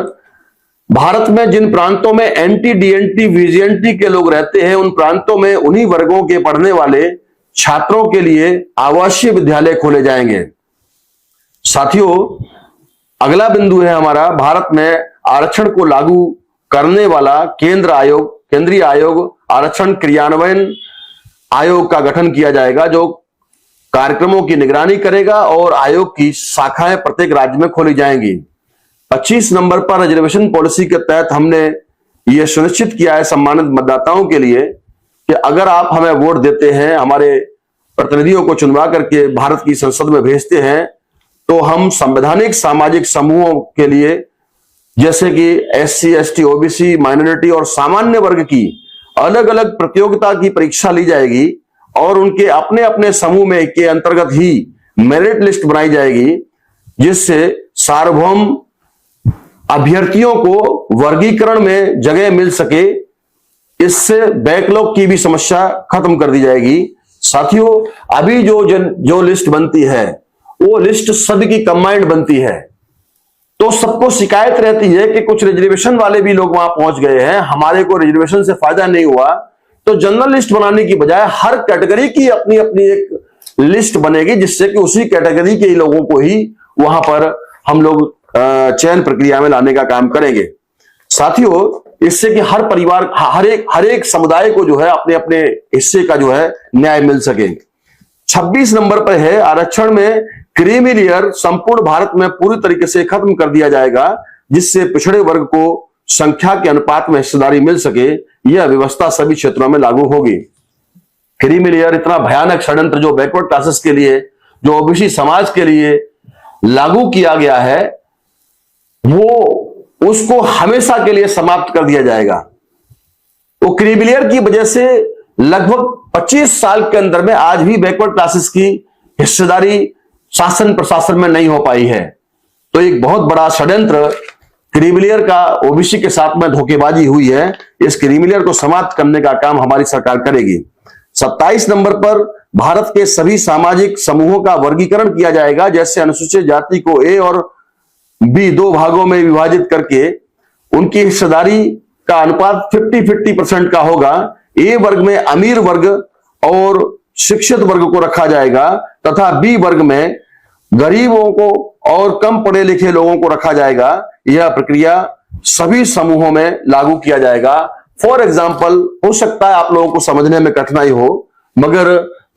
भारत में जिन प्रांतों में NT, DNT, VGNT के लोग रहते हैं, उन प्रांतों में उन्हीं वर्गों के पढ़ने वाले छात्रों के लिए आवासीय विद्यालय खोले जाएंगे। साथियों, अगला बिंदु है हमारा, भारत में आरक्षण को लागू करने वाला केंद्रीय आयोग आरक्षण क्रियान्वयन आयोग का गठन किया जाएगा जो कार्यक्रमों की निगरानी करेगा और आयोग की शाखाएं प्रत्येक राज्य में खोली जाएंगी। 25 नंबर पर रिजर्वेशन पॉलिसी के तहत हमने यह सुनिश्चित किया है सम्मानित मतदाताओं के लिए कि अगर आप हमें वोट देते हैं, हमारे प्रतिनिधियों को चुनवा करके भारत की संसद में भेजते हैं, तो हम संवैधानिक सामाजिक समूहों के लिए जैसे कि SC, ST, OBC, माइनॉरिटी और सामान्य वर्ग की अलग अलग प्रतियोगिता की परीक्षा ली जाएगी और उनके अपने अपने समूह में के अंतर्गत ही मेरिट लिस्ट बनाई जाएगी, जिससे सार्वभौम अभ्यर्थियों को वर्गीकरण में जगह मिल सके। इससे बैकलॉग की भी समस्या खत्म कर दी जाएगी। साथियों, अभी जो लिस्ट बनती है वो लिस्ट सभी की कंबाइंड बनती है, तो सबको शिकायत रहती है कि कुछ रिजर्वेशन वाले भी लोग वहां पहुंच गए हैं, हमारे को रिजर्वेशन से फायदा नहीं हुआ। तो जनरल लिस्ट बनाने की बजाय हर कैटेगरी की अपनी अपनी एक लिस्ट बनेगी, जिससे कि उसी कैटेगरी के लोगों को ही वहां पर हम लोग चयन प्रक्रिया में लाने का काम करेंगे। साथियों, इससे कि हर परिवार, हर एक समुदाय को जो है अपने अपने हिस्से का जो है न्याय मिल सके। 26 नंबर पर है, आरक्षण में क्रीमी लेयर संपूर्ण भारत में पूरी तरीके से खत्म कर दिया जाएगा, जिससे पिछड़े वर्ग को संख्या के अनुपात में हिस्सेदारी मिल सके। यह व्यवस्था सभी क्षेत्रों में लागू होगी। क्रीमी लेयर इतना भयानक षड्यंत्र जो बैकवर्ड क्लासेस के लिए, जो OBC समाज के लिए लागू किया गया है, वो उसको हमेशा के लिए समाप्त कर दिया जाएगा। वो क्रीमी लेयर की वजह से लगभग 25 साल के अंदर में आज भी बैकवर्ड क्लासेस की हिस्सेदारी शासन प्रशासन में नहीं हो पाई है। तो एक बहुत बड़ा षड्यंत्र क्रीमी लेयर का OBC के साथ में धोखेबाजी हुई है। इस क्रीमी लेयर को समाप्त करने का काम हमारी सरकार करेगी। 27 नंबर पर भारत के सभी सामाजिक समूहों का वर्गीकरण किया जाएगा। जैसे अनुसूचित जाति को A और B 2 भागों में विभाजित करके उनकी हिस्सेदारी का अनुपात 50-50% का होगा। A वर्ग में अमीर वर्ग और शिक्षित वर्ग को रखा जाएगा तथा B वर्ग में गरीबों को और कम पढ़े लिखे लोगों को रखा जाएगा। यह प्रक्रिया सभी समूहों में लागू किया जाएगा। फॉर एग्जाम्पल, हो सकता है आप लोगों को समझने में कठिनाई हो, मगर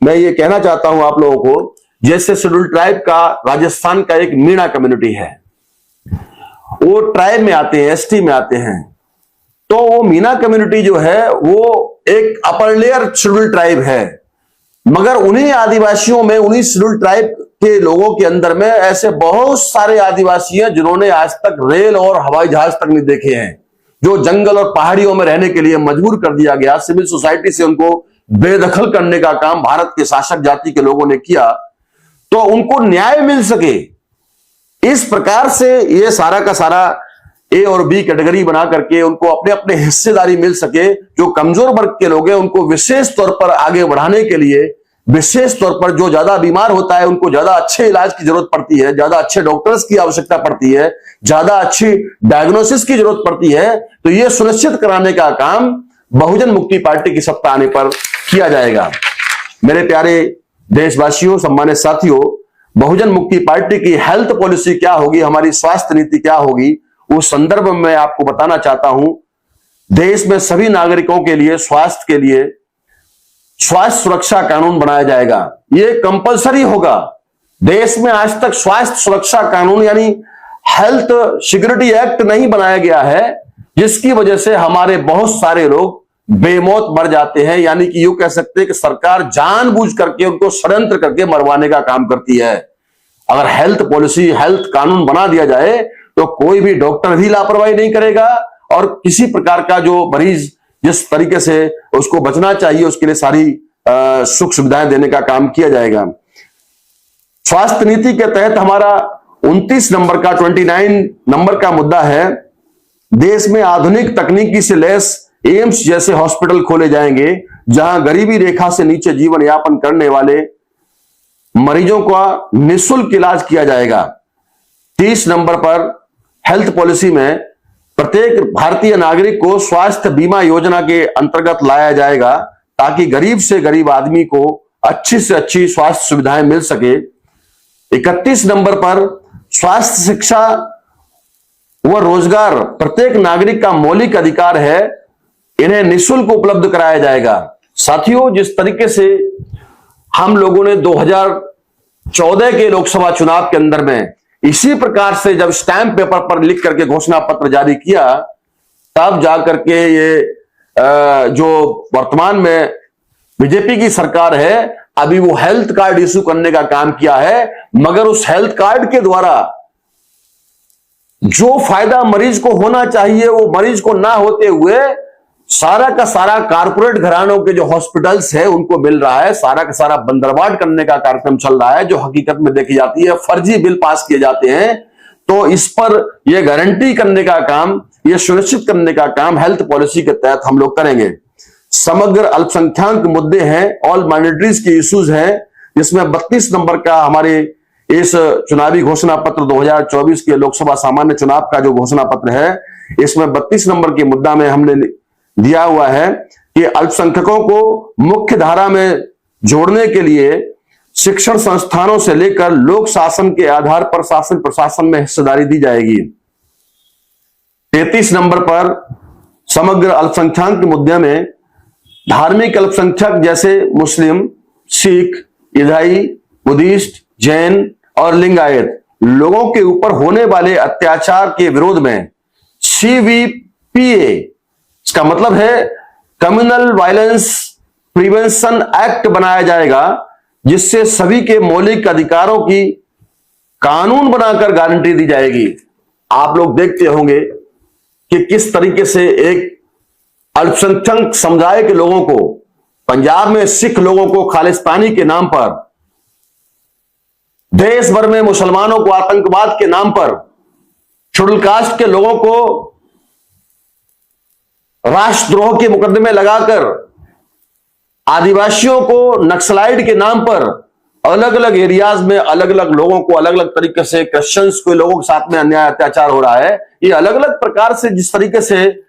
मैं ये कहना चाहता हूं आप लोगों को, जैसे शेड्यूल ट्राइब का राजस्थान का एक मीणा कम्युनिटी है, वो ट्राइब में आते हैं, एसटी में आते हैं, तो वो मीणा कम्युनिटी जो है वो एक अपर लेयर शेड्यूल ट्राइब है, मगर उन्हीं आदिवासियों में, उन्हीं शेड्यूल ट्राइब के लोगों के अंदर में ऐसे बहुत सारे आदिवासी हैं जिन्होंने आज तक रेल और हवाई जहाज तक नहीं देखे हैं, जो जंगल और पहाड़ियों में रहने के लिए मजबूर कर दिया गया। सिविल सोसाइटी से उनको बेदखल करने का काम भारत के शासक जाति के लोगों ने किया, तो उनको न्याय मिल सके, इस प्रकार से ये सारा का सारा ए और बी कैटेगरी बना करके उनको अपने अपने हिस्सेदारी मिल सके। जो कमजोर वर्ग के लोग हैं उनको विशेष तौर पर आगे बढ़ाने के लिए, विशेष तौर पर जो ज्यादा बीमार होता है उनको ज्यादा अच्छे इलाज की जरूरत पड़ती है, ज्यादा अच्छे डॉक्टर्स की आवश्यकता पड़ती है, ज्यादा अच्छी डायग्नोसिस की जरूरत पड़ती है, तो यह सुनिश्चित कराने का काम बहुजन मुक्ति पार्टी की सत्ता आने पर किया जाएगा। मेरे प्यारे देशवासियों, सम्मानित साथियों, बहुजन मुक्ति पार्टी की हेल्थ पॉलिसी क्या होगी, हमारी स्वास्थ्य नीति क्या होगी, उस संदर्भ में मैं आपको बताना चाहता हूं। देश में सभी नागरिकों के लिए स्वास्थ्य के लिए स्वास्थ्य सुरक्षा कानून बनाया जाएगा, ये कंपलसरी होगा। देश में आज तक स्वास्थ्य सुरक्षा कानून यानी हेल्थ सिक्योरिटी एक्ट नहीं बनाया गया है, जिसकी वजह से हमारे बहुत सारे लोग बेमौत मर जाते हैं। यानी कि यूं कह सकते हैं कि सरकार जानबूझ करके उनको षड्यंत्र करके मरवाने का काम करती है। अगर हेल्थ पॉलिसी, हेल्थ कानून बना दिया जाए तो कोई भी डॉक्टर भी लापरवाही नहीं करेगा और किसी प्रकार का जो मरीज जिस तरीके से उसको बचना चाहिए उसके लिए सारी सुख सुविधाएं देने का काम किया जाएगा। स्वास्थ्य नीति के तहत हमारा 29 नंबर का मुद्दा है, देश में आधुनिक तकनीकी से लैस एम्स जैसे हॉस्पिटल खोले जाएंगे, जहां गरीबी रेखा से नीचे जीवन यापन करने वाले मरीजों का निःशुल्क इलाज किया जाएगा। 30 नंबर पर हेल्थ पॉलिसी में प्रत्येक भारतीय नागरिक को स्वास्थ्य बीमा योजना के अंतर्गत लाया जाएगा, ताकि गरीब से गरीब आदमी को अच्छी से अच्छी स्वास्थ्य सुविधाएं मिल सके। 31 नंबर पर स्वास्थ्य शिक्षा व रोजगार प्रत्येक नागरिक का मौलिक अधिकार है, इन्हें निःशुल्क उपलब्ध कराया जाएगा। साथियों, जिस तरीके से हम लोगों ने 2014 के लोकसभा चुनाव के अंदर में इसी प्रकार से जब स्टैंप पेपर पर लिख करके घोषणा पत्र जारी किया, तब जाकर के ये जो वर्तमान में बीजेपी की सरकार है, अभी वो हेल्थ कार्ड इश्यू करने का काम किया है, मगर उस हेल्थ कार्ड के द्वारा जो फायदा मरीज को होना चाहिए वो मरीज को ना होते हुए सारा का सारा कारपोरेट घरानों के जो हॉस्पिटल्स है उनको मिल रहा है। सारा का सारा बंदरबाट करने का कार्यक्रम चल रहा है, जो हकीकत में देखी जाती है फर्जी बिल पास किए जाते हैं। तो इस पर यह गारंटी करने का काम, यह सुनिश्चित करने का काम हेल्थ पॉलिसी के तहत हम लोग करेंगे। समग्र अल्पसंख्यक मुद्दे हैं, ऑल माइनॉरिटीज के इश्यूज हैं, जिसमें 32 नंबर का हमारे इस चुनावी घोषणा पत्र 2024 के लोकसभा सामान्य चुनाव का जो घोषणा पत्र है, इसमें 32 नंबर के मुद्दा में हमने दिया हुआ है कि अल्पसंख्यकों को मुख्य धारा में जोड़ने के लिए शिक्षण संस्थानों से लेकर लोक शासन के आधार पर शासन प्रशासन में हिस्सेदारी दी जाएगी। 33 नंबर पर समग्र अल्पसंख्यक के मुद्दे में धार्मिक अल्पसंख्यक जैसे मुस्लिम, सिख, ईसाई, बुद्धिस्ट, जैन और लिंगायत लोगों के ऊपर होने वाले अत्याचार के विरोध में CVPA, इसका मतलब है कम्युनल वायलेंस प्रिवेंशन एक्ट बनाया जाएगा, जिससे सभी के मौलिक अधिकारों की कानून बनाकर गारंटी दी जाएगी। आप लोग देखते होंगे कि किस तरीके से एक अल्पसंख्यक समुदाय के लोगों को, पंजाब में सिख लोगों को खालिस्तानी के नाम पर, देश भर में मुसलमानों को आतंकवाद के नाम पर, शेड्यूल कास्ट के लोगों को राष्ट्रद्रोह के मुकदमे लगाकर, आदिवासियों को नक्सलाइट के नाम पर अलग अलग एरियाज में अलग अलग लोगों को अलग अलग तरीके से, क्रिश्चियंस के लोगों के साथ में अन्याय अत्याचार हो रहा है। ये अलग अलग प्रकार से जिस तरीके से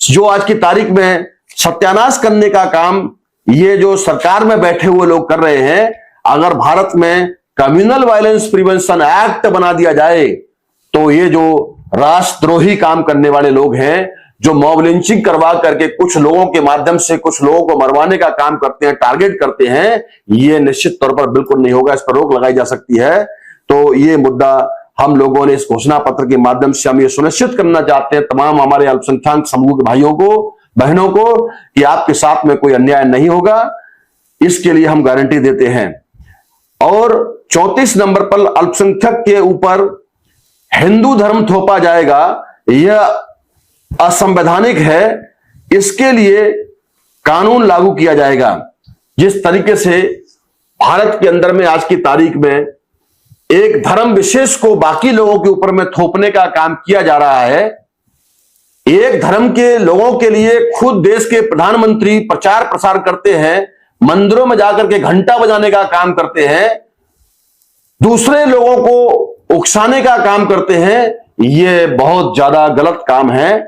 जो आज की तारीख में सत्यानाश करने का काम ये जो सरकार में बैठे हुए लोग कर रहे हैं, अगर भारत में कम्युनल वायलेंस प्रिवेंशन एक्ट बना दिया जाए तो ये जो राष्ट्रद्रोही काम करने वाले लोग हैं, जो मॉब लिंचिंग करवा करके कुछ लोगों के माध्यम से कुछ लोगों को मरवाने का काम करते हैं, टारगेट करते हैं, ये निश्चित तौर पर बिल्कुल नहीं होगा। इस पर रोक लगाई जा सकती है। तो ये मुद्दा हम लोगों ने इस घोषणा पत्र के माध्यम से हम ये सुनिश्चित करना चाहते हैं तमाम हमारे अल्पसंख्यक समूह के भाइयों को, बहनों को, कि आपके साथ में कोई अन्याय नहीं होगा। इसके लिए हम गारंटी देते हैं। और 34 नंबर पर अल्पसंख्यक के ऊपर हिंदू धर्म थोपा जाएगा, यह असंवैधानिक है। इसके लिए कानून लागू किया जाएगा। जिस तरीके से भारत के अंदर में आज की तारीख में एक धर्म विशेष को बाकी लोगों के ऊपर में थोपने का काम किया जा रहा है, एक धर्म के लोगों के लिए खुद देश के प्रधानमंत्री प्रचार प्रसार करते हैं, मंदिरों में जाकर के घंटा बजाने का काम करते हैं, दूसरे लोगों को उकसाने का काम करते हैं, यह बहुत ज्यादा गलत काम है।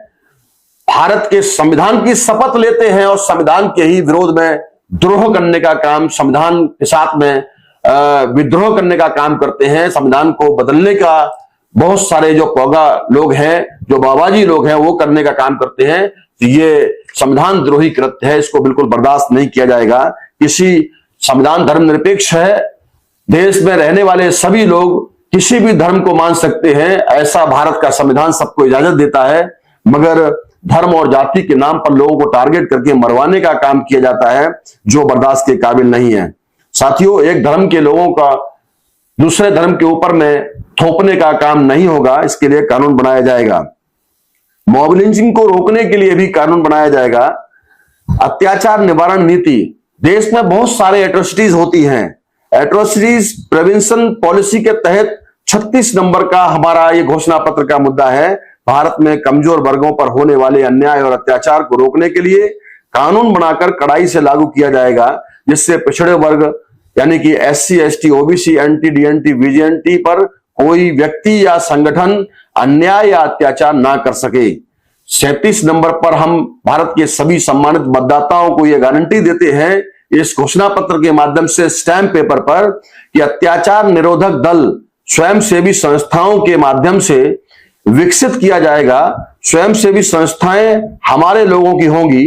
भारत के संविधान की शपथ लेते हैं और संविधान के ही विरोध में द्रोह करने का काम, संविधान के साथ में विद्रोह करने का काम करते हैं। संविधान को बदलने का बहुत सारे जो पौगा लोग हैं, जो बाबाजी लोग हैं, वो करने का काम करते हैं। तो ये संविधान द्रोही कृत्य है, इसको बिल्कुल बर्दाश्त नहीं किया जाएगा। किसी संविधान धर्मनिरपेक्ष है, देश में रहने वाले सभी लोग किसी भी धर्म को मान सकते हैं, ऐसा भारत का संविधान सबको इजाजत देता है। मगर धर्म और जाति के नाम पर लोगों को टारगेट करके मरवाने का काम किया जाता है, जो बर्दाश्त के काबिल नहीं है। साथियों, एक धर्म के लोगों का दूसरे धर्म के ऊपर में थोपने का काम नहीं होगा। इसके लिए कानून बनाया जाएगा। मॉब लिंचिंग को रोकने के लिए भी कानून बनाया जाएगा। अत्याचार निवारण नीति, देश में बहुत सारे एट्रोसिटीज होती हैं। एट्रोसिटीज प्रिवेंशन पॉलिसी के तहत 36 नंबर का हमारा ये घोषणा पत्र का मुद्दा है। भारत में कमजोर वर्गों पर होने वाले अन्याय और अत्याचार को रोकने के लिए कानून बनाकर कड़ाई से लागू किया जाएगा, जिससे पिछड़े वर्ग यानी कि SC, ST, OBC, NT, DNT, VGNT पर कोई व्यक्ति या संगठन अन्याय या अत्याचार ना कर सके। 37 नंबर पर हम भारत के सभी सम्मानित मतदाताओं को यह गारंटी देते हैं इस घोषणा पत्र के माध्यम से स्टैंप पेपर पर कि अत्याचार निरोधक दल स्वयंसेवी संस्थाओं के माध्यम से विकसित किया जाएगा। स्वयंसेवी संस्थाएं हमारे लोगों की होंगी।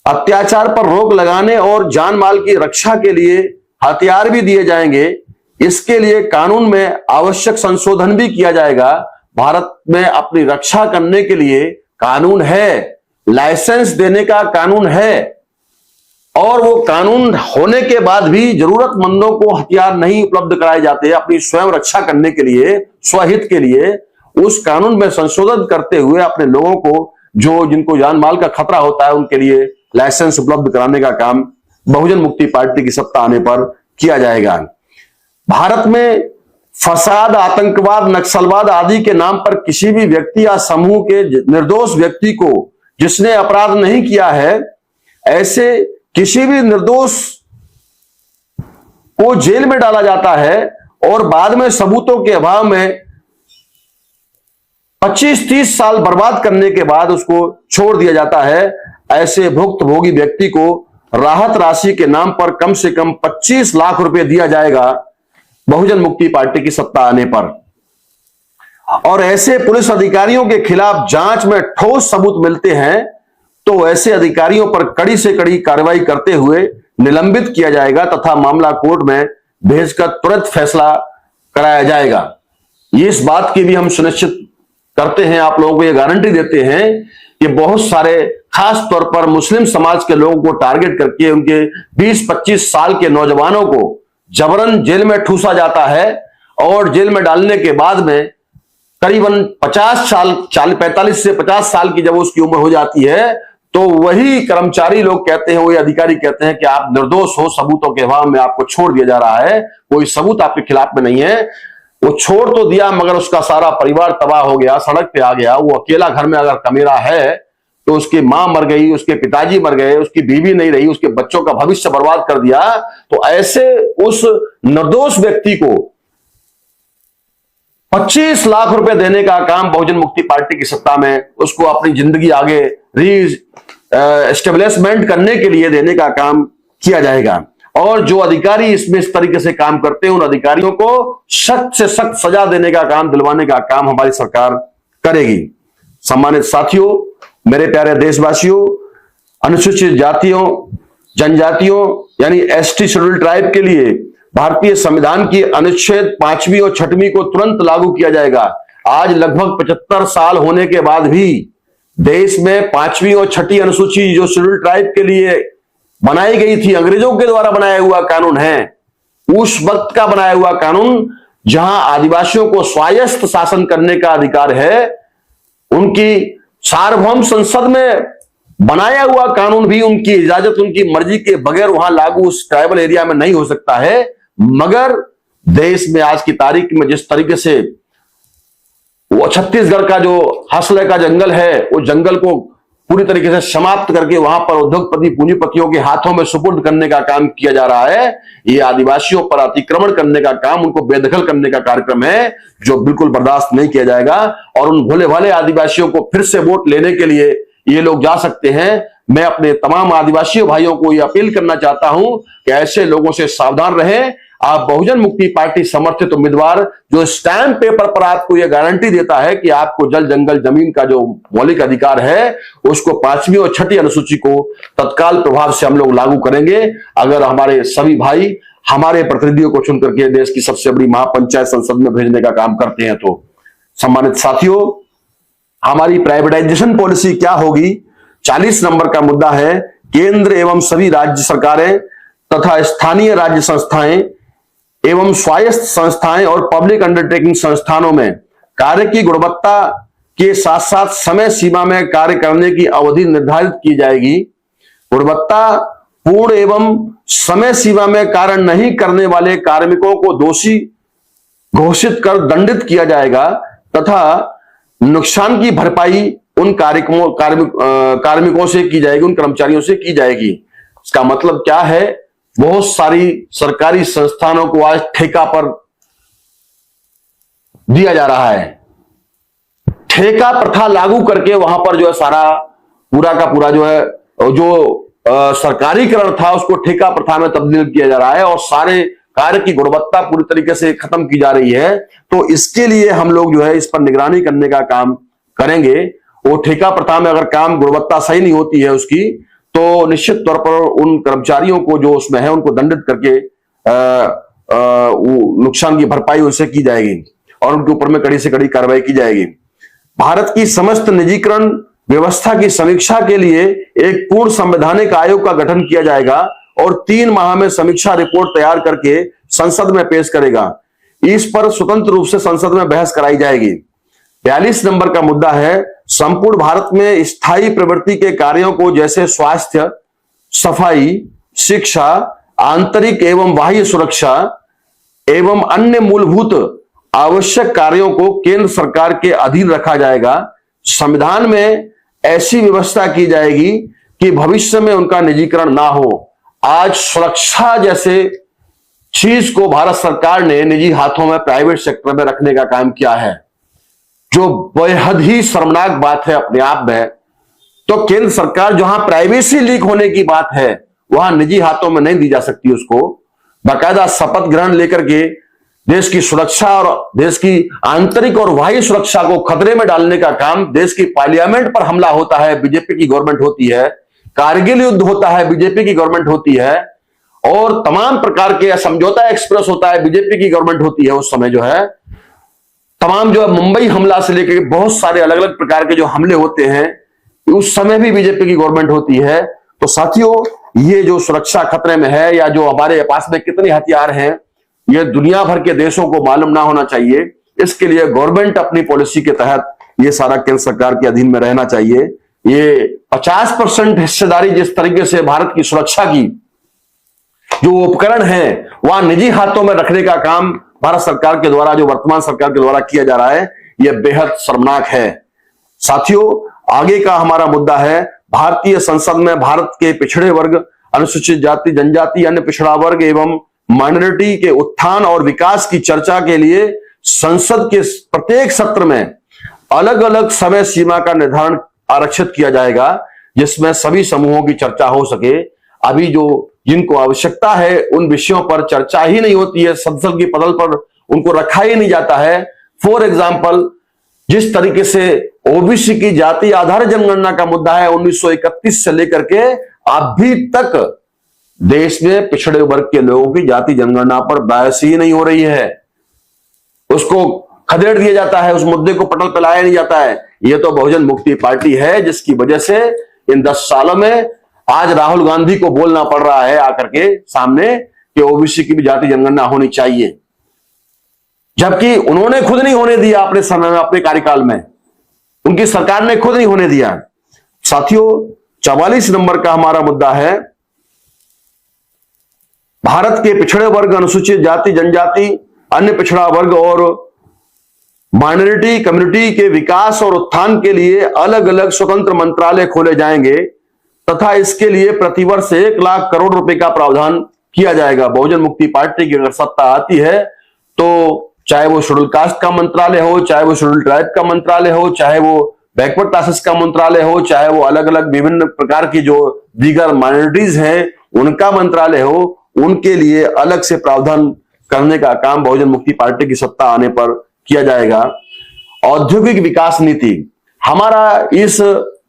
अत्याचार पर रोक लगाने और जान माल की रक्षा के लिए हथियार भी दिए जाएंगे। इसके लिए कानून में आवश्यक संशोधन भी किया जाएगा। भारत में अपनी रक्षा करने के लिए कानून है, लाइसेंस देने का कानून है, और वो कानून होने के बाद भी जरूरतमंदों को हथियार नहीं उपलब्ध कराए जाते। अपनी स्वयं रक्षा करने के लिए, स्वहित के लिए उस कानून में संशोधन करते हुए अपने लोगों को, जो जिनको जान माल का खतरा होता है, उनके लिए लाइसेंस उपलब्ध कराने का काम बहुजन मुक्ति पार्टी की सत्ता आने पर किया जाएगा। भारत में फसाद, आतंकवाद, नक्सलवाद आदि के नाम पर किसी भी व्यक्ति या समूह के निर्दोष व्यक्ति को, जिसने अपराध नहीं किया है, ऐसे किसी भी निर्दोष को जेल में डाला जाता है और बाद में सबूतों के अभाव में 25-30 साल बर्बाद करने के बाद उसको छोड़ दिया जाता है। ऐसे भुक्तभोगी व्यक्ति को राहत राशि के नाम पर कम से कम 25 लाख रुपए दिया जाएगा बहुजन मुक्ति पार्टी की सत्ता आने पर। और ऐसे पुलिस अधिकारियों के खिलाफ जांच में ठोस सबूत मिलते हैं तो ऐसे अधिकारियों पर कड़ी से कड़ी कार्रवाई करते हुए निलंबित किया जाएगा तथा मामला कोर्ट में भेजकर तुरंत फैसला कराया जाएगा। ये इस बात की भी हम सुनिश्चित करते हैं, आप लोगों को ये गारंटी देते हैं कि बहुत सारे खास तौर पर मुस्लिम समाज के लोगों को टारगेट करके उनके 20-25 साल के नौजवानों को जबरन जेल में ठूसा जाता है और जेल में डालने के बाद में करीबन 45 से 50 साल की जब उसकी उम्र हो जाती है तो वही कर्मचारी लोग कहते हैं, वही अधिकारी कहते हैं कि आप निर्दोष हो, सबूतों के अभाव में आपको छोड़ दिया जा रहा है, कोई सबूत आपके खिलाफ में नहीं है। वो छोड़ तो दिया मगर उसका सारा परिवार तबाह हो गया, सड़क पे आ गया। वो अकेला घर में अगर कमेरा है तो उसकी मां मर गई, उसके पिताजी मर गए, उसकी बीवी नहीं रही, उसके बच्चों का भविष्य बर्बाद कर दिया। तो ऐसे उस निर्दोष व्यक्ति को 25 लाख रुपए देने का काम बहुजन मुक्ति पार्टी की सत्ता में उसको अपनी जिंदगी आगे एस्टेब्लिशमेंट करने के लिए देने का काम किया जाएगा। और जो अधिकारी इसमें इस तरीके से काम करते हैं उन अधिकारियों को सख्त से सख्त सजा देने का काम, दिलवाने का काम हमारी सरकार करेगी। सम्मानित साथियों, मेरे प्यारे देशवासियों, अनुसूचित जातियों, जनजातियों यानी एसटी शेड्यूल ट्राइब के लिए भारतीय संविधान की अनुच्छेद 5वीं और 6वीं को तुरंत लागू किया जाएगा। आज लगभग 75 साल होने के बाद भी देश में 5वीं और 6वीं अनुसूची जो शेड्यूल ट्राइब के लिए बनाई गई थी, अंग्रेजों के द्वारा बनाया हुआ कानून है, उस वक्त का बनाया हुआ कानून जहां आदिवासियों को स्वायत्त शासन करने का अधिकार है, उनकी सार्वभौम संसद में बनाया हुआ कानून भी उनकी इजाजत, उनकी मर्जी के बगैर वहां लागू उस ट्राइबल एरिया में नहीं हो सकता है। मगर देश में आज की तारीख में जिस तरीके से वो छत्तीसगढ़ का जो हासले का जंगल है, वो जंगल को पूरी तरीके से समाप्त करके वहां पर उद्योगपति पूंजीपतियों के हाथों में सुपुर्द करने का काम किया जा रहा है। ये आदिवासियों पर अतिक्रमण करने का काम, उनको बेदखल करने का कार्यक्रम है, जो बिल्कुल बर्दाश्त नहीं किया जाएगा। और उन भोले भाले आदिवासियों को फिर से वोट लेने के लिए ये लोग जा सकते हैं। मैं अपने तमाम आदिवासी भाइयों को ये अपील करना चाहता हूं कि ऐसे लोगों से सावधान रहें। आप बहुजन मुक्ति पार्टी समर्थित उम्मीदवार जो स्टैंप पेपर पर आपको यह गारंटी देता है कि आपको जल जंगल जमीन का जो मौलिक अधिकार है, उसको 5वीं और 6वीं अनुसूची को तत्काल प्रभाव से हम लोग लागू करेंगे। अगर हमारे सभी भाई हमारे प्रतिनिधियों को चुन करके देश की सबसे बड़ी महापंचायत संसद में भेजने का काम करते हैं तो सम्मानित साथियों, हमारी प्राइवेटाइजेशन पॉलिसी क्या होगी? 40 नंबर का मुद्दा है, केंद्र एवं सभी राज्य सरकारें तथा स्थानीय राज्य संस्थाएं एवं स्वायत्त संस्थाएं और पब्लिक अंडरटेकिंग संस्थानों में कार्य की गुणवत्ता के साथ साथ समय सीमा में कार्य करने की अवधि निर्धारित की जाएगी। गुणवत्ता पूर्ण एवं समय सीमा में कार्य नहीं करने वाले कार्मिकों को दोषी घोषित कर दंडित किया जाएगा तथा नुकसान की भरपाई उन कार्मिकों से की जाएगी, उन कर्मचारियों से की जाएगी। इसका मतलब क्या है? बहुत सारी सरकारी संस्थानों को आज ठेका पर दिया जा रहा है। ठेका प्रथा लागू करके वहां पर जो है सारा पूरा का पूरा जो है जो सरकारीकरण था उसको ठेका प्रथा में तब्दील किया जा रहा है और सारे कार्य की गुणवत्ता पूरी तरीके से खत्म की जा रही है। तो इसके लिए हम लोग जो है इस पर निगरानी करने का काम करेंगे। वो ठेका प्रथा में अगर काम गुणवत्ता सही नहीं होती है उसकी, तो निश्चित तौर पर उन कर्मचारियों को जो उसमें है उनको दंडित करके नुकसान की भरपाई उनसे की जाएगी और उनके ऊपर में कड़ी से कड़ी कार्रवाई की जाएगी। भारत की समस्त निजीकरण व्यवस्था की समीक्षा के लिए एक पूर्ण संवैधानिक आयोग का गठन किया जाएगा और 3 माह में समीक्षा रिपोर्ट तैयार करके संसद में पेश करेगा। इस पर स्वतंत्र रूप से संसद में बहस कराई जाएगी। 42 नंबर का मुद्दा है, संपूर्ण भारत में स्थायी प्रवृत्ति के कार्यों को जैसे स्वास्थ्य, सफाई, शिक्षा, आंतरिक एवं बाह्य सुरक्षा एवं अन्य मूलभूत आवश्यक कार्यों को केंद्र सरकार के अधीन रखा जाएगा। संविधान में ऐसी व्यवस्था की जाएगी कि भविष्य में उनका निजीकरण ना हो। आज सुरक्षा जैसे चीज को भारत सरकार ने निजी हाथों में, प्राइवेट सेक्टर में रखने का काम किया है, जो बेहद ही शर्मनाक बात है अपने आप में। तो केंद्र सरकार जहां प्राइवेसी लीक होने की बात है वहां निजी हाथों में नहीं दी जा सकती। उसको बाकायदा शपथ ग्रहण लेकर के देश की सुरक्षा और देश की आंतरिक और बाह्य सुरक्षा को खतरे में डालने का काम, देश की पार्लियामेंट पर हमला होता है, बीजेपी की गवर्नमेंट होती है, कारगिल युद्ध होता है, बीजेपी की गवर्नमेंट होती है, और तमाम प्रकार के समझौता एक्सप्रेस होता है, बीजेपी की गवर्नमेंट होती है। उस समय जो है तमाम जो है मुंबई हमला से लेकर बहुत सारे अलग अलग प्रकार के जो हमले होते हैं, उस समय भी बीजेपी की गवर्नमेंट होती है। तो साथियों, ये जो सुरक्षा खतरे में है या जो हमारे पास में कितने हथियार हैं, ये दुनिया भर के देशों को मालूम ना होना चाहिए। इसके लिए गवर्नमेंट अपनी पॉलिसी के तहत ये सारा केंद्र सरकार के अधीन में रहना चाहिए। ये 50% हिस्सेदारी जिस तरीके से भारत की सुरक्षा की जो उपकरण है वहां निजी हाथों में रखने का काम भारत सरकार के द्वारा, जो वर्तमान सरकार के द्वारा किया जा रहा है, यह बेहद शर्मनाक है। साथियों, आगे का हमारा मुद्दा है, भारतीय संसद में भारत के पिछड़े वर्ग, अनुसूचित जाति, जनजाति, अन्य पिछड़ा वर्ग एवं माइनॉरिटी के उत्थान और विकास की चर्चा के लिए संसद के प्रत्येक सत्र में अलग अलग समय सीमा का निर्धारण आरक्षित किया जाएगा, जिसमें सभी समूहों की चर्चा हो सके। अभी जो जिनको आवश्यकता है उन विषयों पर चर्चा ही नहीं होती है, संसद की पटल पर उनको रखा ही नहीं जाता है। फॉर एग्जाम्पल, जिस तरीके से ओबीसी की जाति आधार जनगणना का मुद्दा है 1931 से लेकर के अभी तक देश में पिछड़े वर्ग के लोगों की जाति जनगणना पर बहस ही नहीं हो रही है। उसको खदेड़ दिया जाता है, उस मुद्दे को पटल पे लाया नहीं जाता है। यह तो बहुजन मुक्ति पार्टी है जिसकी वजह से इन 10 सालों में आज राहुल गांधी को बोलना पड़ रहा है आकर के सामने कि ओबीसी की भी जाति जनगणना होनी चाहिए, जबकि उन्होंने खुद नहीं होने दिया अपने समय में, अपने कार्यकाल में उनकी सरकार ने खुद नहीं होने दिया। साथियों, 44 नंबर का हमारा मुद्दा है भारत के पिछड़े वर्ग, अनुसूचित जाति, जनजाति, अन्य पिछड़ा वर्ग और माइनॉरिटी कम्युनिटी के विकास और उत्थान के लिए अलग अलग स्वतंत्र मंत्रालय खोले जाएंगे तथा इसके लिए प्रतिवर्ष 1 लाख करोड़ रुपए का प्रावधान किया जाएगा। बहुजन मुक्ति पार्टी की अगर सत्ता आती है तो चाहे वो शेड्यूल कास्ट का मंत्रालय हो, चाहे वो शेड्यूल ट्राइब का मंत्रालय हो, चाहे वो बैकवर्ड क्लासेस का मंत्रालय हो, चाहे वो अलग अलग विभिन्न प्रकार की जो दीगर माइनॉरिटीज हैं उनका मंत्रालय हो, उनके लिए अलग से प्रावधान करने का काम बहुजन मुक्ति पार्टी की सत्ता आने पर किया जाएगा। औद्योगिक विकास नीति, हमारा इस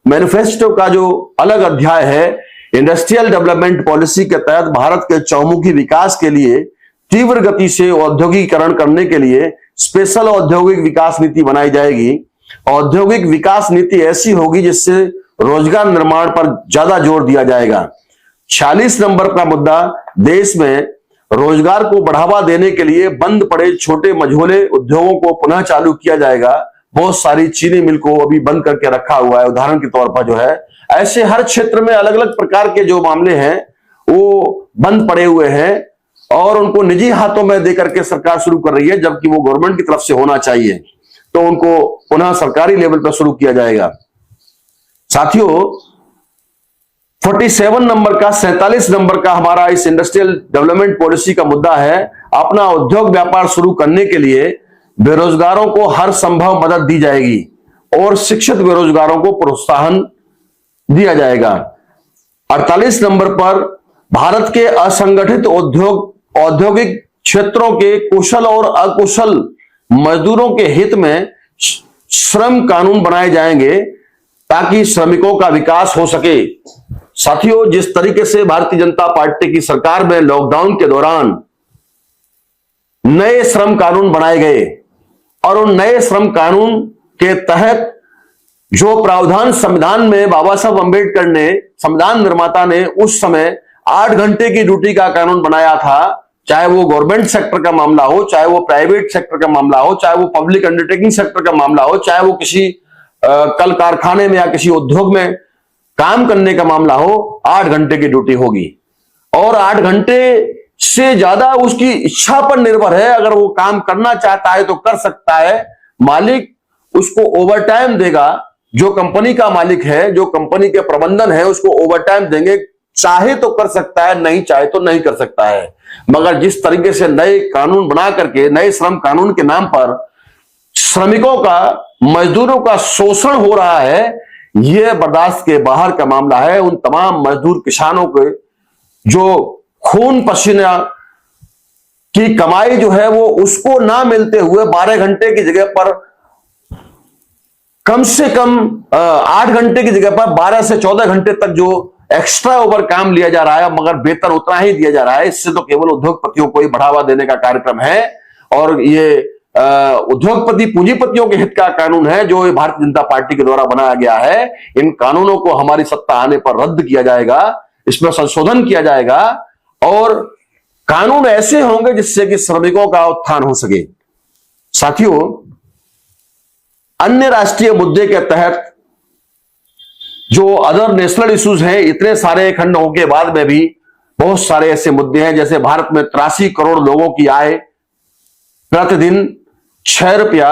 मैनिफेस्टो का जो अलग अध्याय है इंडस्ट्रियल डेवलपमेंट पॉलिसी के तहत भारत के चौमुखी विकास के लिए तीव्र गति से औद्योगिकीकरण करने के लिए स्पेशल औद्योगिक विकास नीति बनाई जाएगी। औद्योगिक विकास नीति ऐसी होगी जिससे रोजगार निर्माण पर ज्यादा जोर दिया जाएगा। 46 नंबर का मुद्दा, देश में रोजगार को बढ़ावा देने के लिए बंद पड़े छोटे मझोले उद्योगों को पुनः चालू किया जाएगा। बहुत सारी चीनी मिल को अभी बंद करके रखा हुआ है, उदाहरण के तौर पर जो है, ऐसे हर क्षेत्र में अलग अलग प्रकार के जो मामले हैं वो बंद पड़े हुए हैं और उनको निजी हाथों में देकर के सरकार शुरू कर रही है, जबकि वो गवर्नमेंट की तरफ से होना चाहिए, तो उनको पुनः सरकारी लेवल पर शुरू किया जाएगा। साथियों, 47 नंबर का 47 नंबर का हमारा इस इंडस्ट्रियल डेवलपमेंट पॉलिसी का मुद्दा है अपना उद्योग व्यापार शुरू करने के लिए बेरोजगारों को हर संभव मदद दी जाएगी और शिक्षित बेरोजगारों को प्रोत्साहन दिया जाएगा। 48 नंबर पर भारत के असंगठित औद्योगिक क्षेत्रों के कुशल और अकुशल मजदूरों के हित में श्रम कानून बनाए जाएंगे ताकि श्रमिकों का विकास हो सके। साथियों, जिस तरीके से भारतीय जनता पार्टी की सरकार में लॉकडाउन के दौरान नए श्रम कानून बनाए गए और उन नए श्रम कानून के तहत जो प्रावधान संविधान में बाबा साहब अंबेडकर ने, संविधान निर्माता ने उस समय 8 घंटे की ड्यूटी का कानून बनाया था, चाहे वो गवर्नमेंट सेक्टर का मामला हो, चाहे वो प्राइवेट सेक्टर का मामला हो, चाहे वो पब्लिक अंडरटेकिंग सेक्टर का मामला हो, चाहे वो किसी कल कारखाने में या किसी उद्योग में काम करने का मामला हो, 8 घंटे की ड्यूटी होगी और 8 घंटे से ज्यादा उसकी इच्छा पर निर्भर है। अगर वो काम करना चाहता है तो कर सकता है, मालिक उसको ओवर टाइम देगा। जो कंपनी का मालिक है, जो कंपनी के प्रबंधन है, उसको ओवर टाइम देंगे, चाहे तो कर सकता है, नहीं चाहे तो नहीं कर सकता है। मगर जिस तरीके से नए कानून बना करके, नए श्रम कानून के नाम पर श्रमिकों का, मजदूरों का शोषण हो रहा है, यह बर्दाश्त के बाहर का मामला है। उन तमाम मजदूर किसानों के जो खून पसीना की कमाई जो है वो उसको ना मिलते हुए 12 घंटे की जगह पर कम से कम 8 घंटे की जगह पर 12 से 14 घंटे तक जो एक्स्ट्रा ओवर काम लिया जा रहा है, मगर वेतन उतना ही दिया जा रहा है। इससे तो केवल उद्योगपतियों को ही बढ़ावा देने का कार्यक्रम है और ये उद्योगपति पूंजीपतियों के हित का कानून है जो भारतीय जनता पार्टी के द्वारा बनाया गया है। इन कानूनों को हमारी सत्ता आने पर रद्द किया जाएगा, इसमें संशोधन किया जाएगा और कानून ऐसे होंगे जिससे कि श्रमिकों का उत्थान हो सके। साथियों, अन्य राष्ट्रीय मुद्दे के तहत जो अदर नेशनल इश्यूज हैं, इतने सारे खंड होने के बाद में भी बहुत सारे ऐसे मुद्दे हैं, जैसे भारत में 83 करोड़ लोगों की आय प्रतिदिन 6 रुपया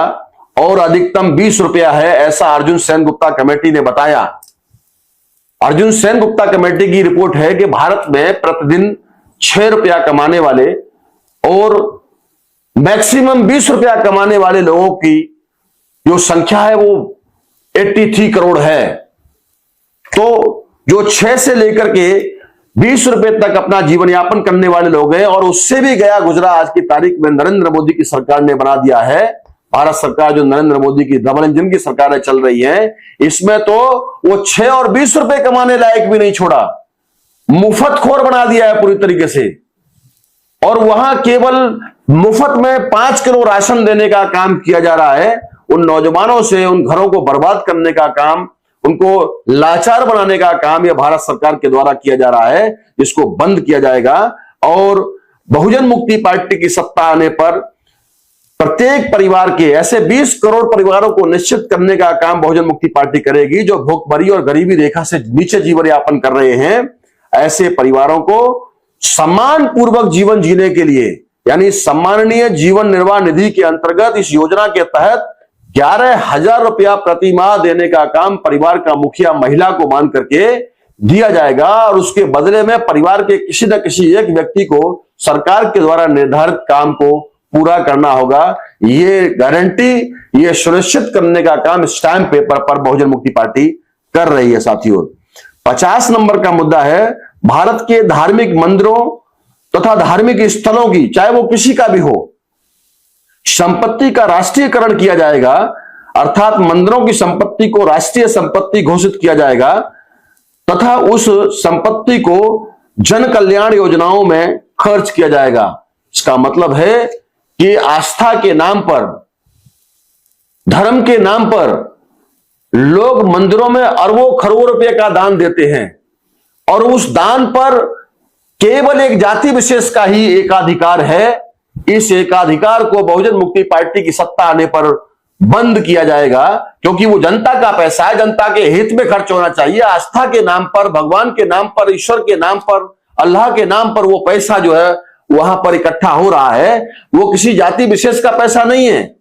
और अधिकतम 20 रुपया है, ऐसा अर्जुन सेन गुप्ता कमेटी ने बताया। अर्जुन सेन गुप्ता कमेटी की रिपोर्ट है कि भारत में प्रतिदिन 6 रुपया कमाने वाले और मैक्सिमम 20 रुपया कमाने वाले लोगों की जो संख्या है वो 83 करोड़ है। तो जो 6 से लेकर के 20 रुपए तक अपना जीवन यापन करने वाले लोग हैं और उससे भी गया गुजरा आज की तारीख में नरेंद्र मोदी की सरकार ने बना दिया है भारत सरकार जो नरेंद्र मोदी की डबल इंजन की सरकारें चल रही है, इसमें तो वो 6 और 20 रुपए कमाने लायक भी नहीं छोड़ा, मुफ्तखोर बना दिया है पूरी तरीके से। और वहां केवल मुफ्त में 5 किलो राशन देने का काम किया जा रहा है। उन नौजवानों से उन घरों को बर्बाद करने का काम, उनको लाचार बनाने का काम यह भारत सरकार के द्वारा किया जा रहा है, जिसको बंद किया जाएगा। और बहुजन मुक्ति पार्टी की सत्ता आने पर प्रत्येक परिवार के ऐसे 20 करोड़ परिवारों को निश्चित करने का काम बहुजन मुक्ति पार्टी करेगी, जो भूखमरी और गरीबी रेखा से नीचे जीवन यापन कर रहे हैं। ऐसे परिवारों को सम्मान पूर्वक जीवन जीने के लिए, यानी सम्माननीय जीवन निर्वाह निधि के अंतर्गत इस योजना के तहत 11,000 रुपया प्रति माह देने का काम परिवार का मुखिया महिला को मान करके दिया जाएगा। और उसके बदले में परिवार के किसी न किसी एक व्यक्ति को सरकार के द्वारा निर्धारित काम को पूरा करना होगा। ये गारंटी, ये सुनिश्चित करने का काम स्टैंप पेपर पर बहुजन मुक्ति पार्टी कर रही है। साथियों, 50 नंबर का मुद्दा है भारत के धार्मिक मंदिरों तथा धार्मिक स्थलों की, चाहे वो किसी का भी हो, संपत्ति का राष्ट्रीयकरण किया जाएगा। अर्थात मंदिरों की संपत्ति को राष्ट्रीय संपत्ति घोषित किया जाएगा तथा उस संपत्ति को जन कल्याण योजनाओं में खर्च किया जाएगा। इसका मतलब है कि आस्था के नाम पर, धर्म के नाम पर लोग मंदिरों में अरबों खरबों रुपए का दान देते हैं और उस दान पर केवल एक जाति विशेष का ही एकाधिकार है। इस एकाधिकार को बहुजन मुक्ति पार्टी की सत्ता आने पर बंद किया जाएगा, क्योंकि वो जनता का पैसा है, जनता के हित में खर्च होना चाहिए। आस्था के नाम पर, भगवान के नाम पर, ईश्वर के नाम पर, अल्लाह के नाम पर वो पैसा जो है वहां पर इकट्ठा हो रहा है, वो किसी जाति विशेष का पैसा नहीं है।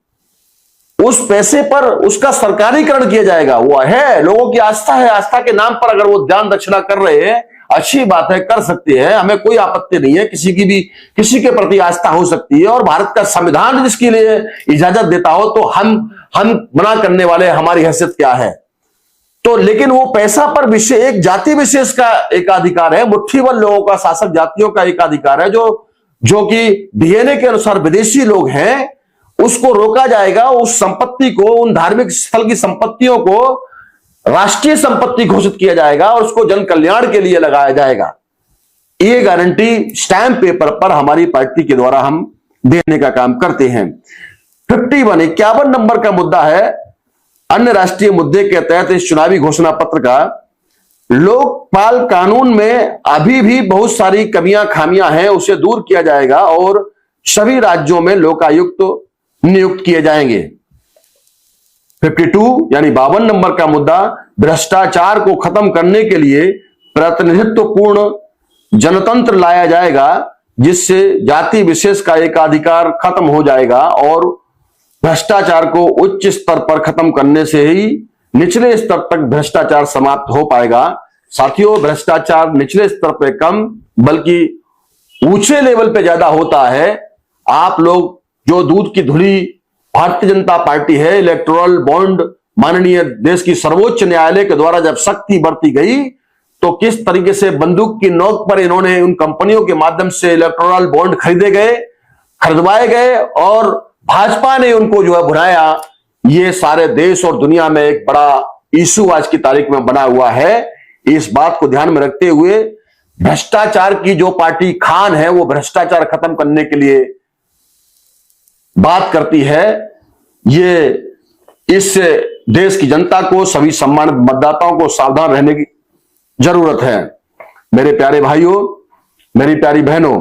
उस पैसे पर उसका सरकारीकरण किया जाएगा। वो है, लोगों की आस्था है, आस्था के नाम पर अगर वो दान दक्षिणा कर रहे हैं, अच्छी बात है, कर सकते हैं, हमें कोई आपत्ति नहीं है। किसी की भी किसी के प्रति आस्था हो सकती है और भारत का संविधान जिसके लिए इजाजत देता हो तो हम मना करने वाले, हमारी हैसियत क्या है। तो लेकिन वो पैसा पर विषय एक जाति विशेष का एकाधिकार है, मुट्ठीभर लोगों का, शासक जातियों का एकाधिकार है, जो कि डीएनए के अनुसार विदेशी लोग हैं, उसको रोका जाएगा। उस संपत्ति को, उन धार्मिक स्थल की संपत्तियों को राष्ट्रीय संपत्ति घोषित किया जाएगा और उसको जन कल्याण के लिए लगाया जाएगा। ये गारंटी स्टैंप पेपर पर हमारी पार्टी के द्वारा हम देने का काम करते हैं। 51 नंबर का मुद्दा है अन्य राष्ट्रीय मुद्दे के तहत इस चुनावी घोषणा पत्र का। लोकपाल कानून में अभी भी बहुत सारी कमियां खामियां हैं, उसे दूर किया जाएगा और सभी राज्यों में लोकायुक्त नियुक्त किए जाएंगे। 52 यानी 52 नंबर का मुद्दा, भ्रष्टाचार को खत्म करने के लिए प्रतिनिधित्वपूर्ण जनतंत्र लाया जाएगा, जिससे जाति विशेष का एकाधिकार खत्म हो जाएगा और भ्रष्टाचार को उच्च स्तर पर खत्म करने से ही निचले स्तर तक भ्रष्टाचार समाप्त हो पाएगा। साथियों, भ्रष्टाचार निचले स्तर पे कम बल्कि ऊंचे लेवल पे ज्यादा होता है। आप लोग जो दूध की धुली भारतीय जनता पार्टी है, इलेक्टोरल बॉन्ड माननीय देश की सर्वोच्च न्यायालय के द्वारा जब सख्ती बरती गई तो किस तरीके से बंदूक की नोक पर इन्होंने उन कंपनियों के माध्यम से इलेक्टोरल बॉन्ड खरीदवाए गए और भाजपा ने उनको जो है भुनाया। ये सारे देश और दुनिया में एक बड़ा इशू आज की तारीख में बना हुआ है। इस बात को ध्यान में रखते हुए भ्रष्टाचार की जो पार्टी खान है, वो भ्रष्टाचार खत्म करने के लिए बात करती है। ये इस देश की जनता को, सभी सम्मानित मतदाताओं को सावधान रहने की जरूरत है। मेरे प्यारे भाइयों, मेरी प्यारी बहनों,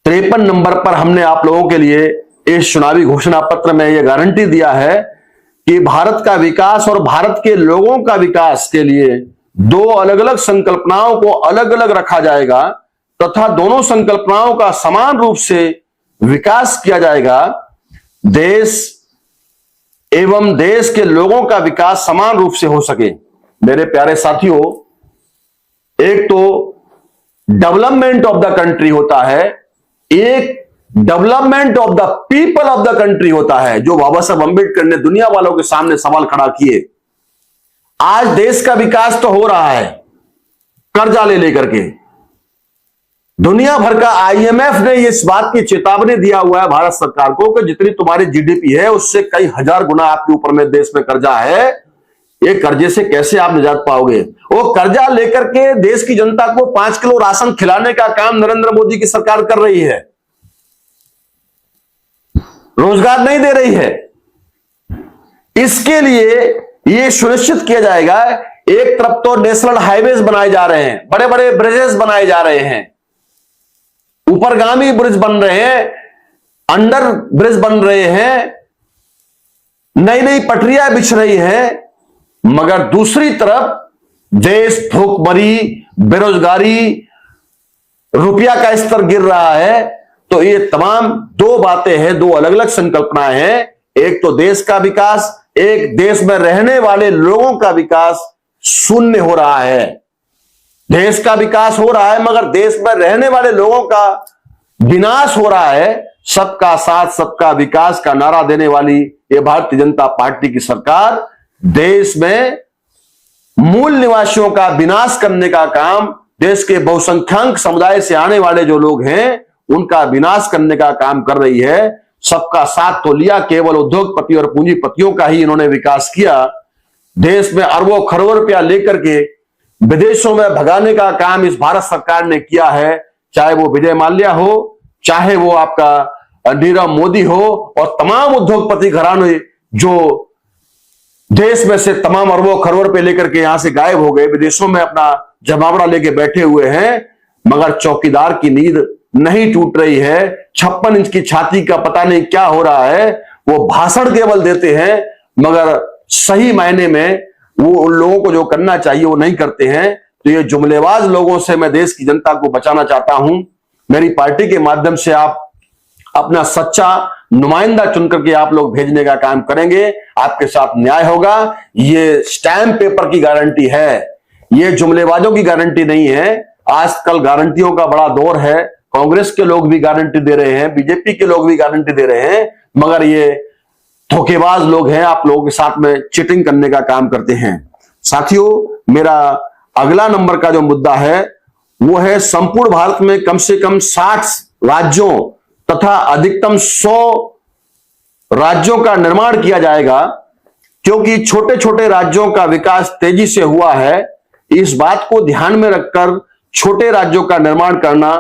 53 नंबर पर हमने आप लोगों के लिए इस चुनावी घोषणा पत्र में यह गारंटी दिया है कि भारत का विकास और भारत के लोगों का विकास के लिए दो अलग अलग संकल्पनाओं को अलग अलग रखा जाएगा तथा दोनों संकल्पनाओं का समान रूप से विकास किया जाएगा। देश एवं देश के लोगों का विकास समान रूप से हो सके। मेरे प्यारे साथियों, एक तो डेवलपमेंट ऑफ द कंट्री होता है, एक development of the people of the country होता है, जो बाबा साहब अंबेडकर ने दुनिया वालों के सामने सवाल खड़ा किए। आज देश का विकास तो हो रहा है कर्जा ले लेकर के, दुनिया भर का IMF ने इस बात की चेतावनी दिया हुआ है भारत सरकार को कि जितनी तुम्हारी GDP है उससे कई हजार गुना आपके ऊपर में देश में कर्जा है। ये कर्जे से कैसे आप निजात पाओगे? वो कर्जा लेकर के देश की जनता को 5 किलो राशन खिलाने का काम नरेंद्र मोदी की सरकार कर रही है, रोजगार नहीं दे रही है। इसके लिए यह सुनिश्चित किया जाएगा, एक तरफ तो नेशनल हाईवेज बनाए जा रहे हैं, बड़े बड़े ब्रिजेस बनाए जा रहे हैं, ऊपरगामी ब्रिज बन रहे हैं, अंडर ब्रिज बन रहे हैं, नई नई पटरियां बिछ रही हैं, मगर दूसरी तरफ देश भूखमरी, बेरोजगारी, रुपया का स्तर गिर रहा है। तो ये तमाम दो बातें हैं, दो अलग अलग संकल्पनाएं हैं। एक तो देश का विकास, एक देश में रहने वाले लोगों का विकास शून्य हो रहा है। देश का विकास हो रहा है मगर देश में रहने वाले लोगों का विनाश हो रहा है। सबका साथ सबका विकास का नारा देने वाली ये भारतीय जनता पार्टी की सरकार देश में मूल निवासियों का विनाश करने का काम, देश के बहुसंख्यक समुदाय से आने वाले जो लोग हैं उनका विनाश करने का काम कर रही है। सबका साथ तो लिया, केवल उद्योगपति और पूंजीपतियों का ही इन्होंने विकास किया। देश में अरबों खरबों रुपया लेकर के विदेशों में भगाने का काम इस भारत सरकार ने किया है, चाहे वो विजय माल्या हो, चाहे वो आपका नीरव मोदी हो और तमाम उद्योगपति घराने जो देश में से तमाम अरबों खरबों रुपए लेकर के यहां से गायब हो गए, विदेशों में अपना जमावड़ा लेके बैठे हुए हैं, मगर चौकीदार की नींद नहीं टूट रही है। 56 इंच की छाती का पता नहीं क्या हो रहा है। वो भाषण केवल देते हैं मगर सही मायने में वो उन लोगों को जो करना चाहिए वो नहीं करते हैं। तो ये जुमलेबाज लोगों से मैं देश की जनता को बचाना चाहता हूं। मेरी पार्टी के माध्यम से आप अपना सच्चा नुमाइंदा चुन करके आप लोग भेजने का काम करेंगे, आपके साथ न्याय होगा। ये स्टैम्प पेपर की गारंटी है, ये जुमलेबाजों की गारंटी नहीं है। आजकल गारंटियों का बड़ा दौर है, कांग्रेस के लोग भी गारंटी दे रहे हैं, बीजेपी के लोग भी गारंटी दे रहे हैं, मगर ये धोखेबाज लोग हैं, आप लोगों के साथ में चीटिंग करने का काम करते हैं। साथियों, मेरा अगला नंबर का जो मुद्दा है वो है संपूर्ण भारत में कम से कम 60 राज्यों तथा अधिकतम 100 राज्यों का निर्माण किया जाएगा, क्योंकि छोटे छोटे राज्यों का विकास तेजी से हुआ है। इस बात को ध्यान में रखकर छोटे राज्यों का निर्माण करना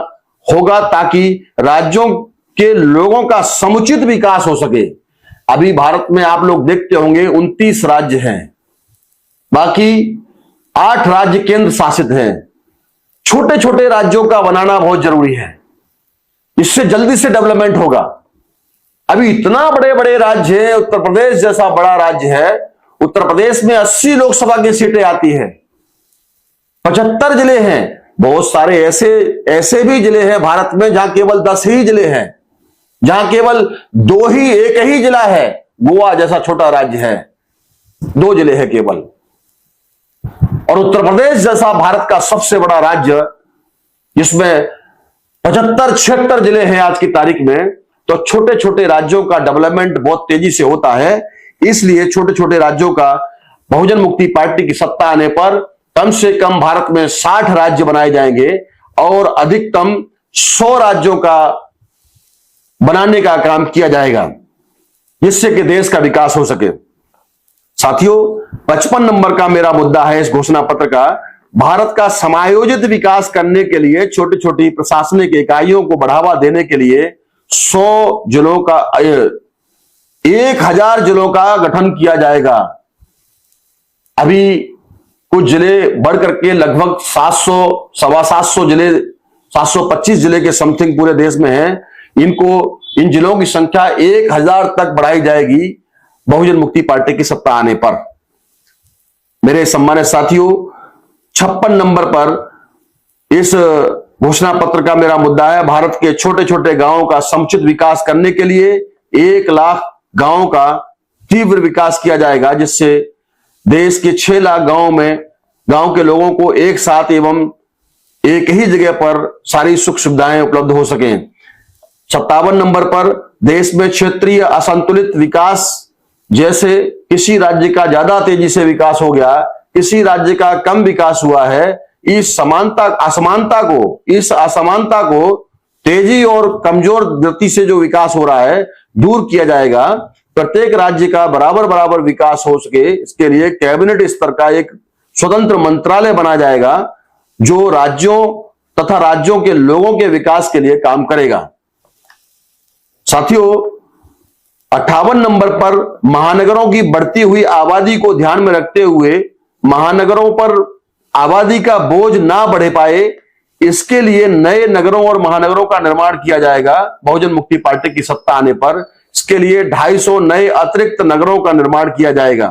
होगा ताकि राज्यों के लोगों का समुचित विकास हो सके। अभी भारत में आप लोग देखते होंगे 29 राज्य हैं, बाकी 8 राज्य केंद्र शासित हैं। छोटे छोटे राज्यों का बनाना बहुत जरूरी है, इससे जल्दी से डेवलपमेंट होगा। अभी इतना बड़े बड़े राज्य हैं, उत्तर प्रदेश जैसा बड़ा राज्य है, उत्तर प्रदेश में 80 लोकसभा की सीटें आती हैं, 75 जिले हैं। बहुत सारे ऐसे भी जिले हैं भारत में जहां केवल 10 ही जिले हैं, जहां केवल एक ही जिला है। गोवा जैसा छोटा राज्य है, 2 जिले हैं केवल। और उत्तर प्रदेश जैसा भारत का सबसे बड़ा राज्य जिसमें 75-76 जिले हैं आज की तारीख में, तो छोटे छोटे राज्यों का डेवलपमेंट बहुत तेजी से होता है। इसलिए छोटे छोटे राज्यों का बहुजन मुक्ति पार्टी की सत्ता आने पर कम से कम भारत में 60 राज्य बनाए जाएंगे और अधिकतम 100 राज्यों का बनाने का काम किया जाएगा, जिससे कि देश का विकास हो सके। साथियों, 55 नंबर का मेरा मुद्दा है इस घोषणा पत्र का, भारत का समायोजित विकास करने के लिए छोटी छोटी प्रशासनिक इकाइयों को बढ़ावा देने के लिए 100 जिलों का 1000 जिलों का गठन किया जाएगा। अभी कुछ जिले बढ़ करके लगभग 700-725 जिले 725 जिले के समथिंग पूरे देश में हैं। इन जिलों की संख्या 1000 तक बढ़ाई जाएगी बहुजन मुक्ति पार्टी की सत्ता आने पर। मेरे सम्मानित साथियों, 56 नंबर पर इस घोषणा पत्र का मेरा मुद्दा है, भारत के छोटे छोटे गांवों का समुचित विकास करने के लिए 1 लाख गांवों का तीव्र विकास किया जाएगा, जिससे देश के 6 लाख गांव के लोगों को एक साथ एवं एक ही जगह पर सारी सुख सुविधाएं उपलब्ध हो सकें। 57 नंबर पर देश में क्षेत्रीय असंतुलित विकास, जैसे किसी राज्य का ज्यादा तेजी से विकास हो गया, किसी राज्य का कम विकास हुआ है, इस असमानता को तेजी और कमजोर गति से जो विकास हो रहा है दूर किया जाएगा। प्रत्येक राज्य का बराबर बराबर विकास हो सके, इसके लिए कैबिनेट स्तर का एक स्वतंत्र मंत्रालय बनाया जाएगा जो राज्यों तथा राज्यों के लोगों के विकास के लिए काम करेगा। साथियों, 58 नंबर पर महानगरों की बढ़ती हुई आबादी को ध्यान में रखते हुए महानगरों पर आबादी का बोझ ना बढ़े पाए, इसके लिए नए नगरों और महानगरों का निर्माण किया जाएगा। बहुजन मुक्ति पार्टी की सत्ता आने पर इसके लिए 250 नए अतिरिक्त नगरों का निर्माण किया जाएगा।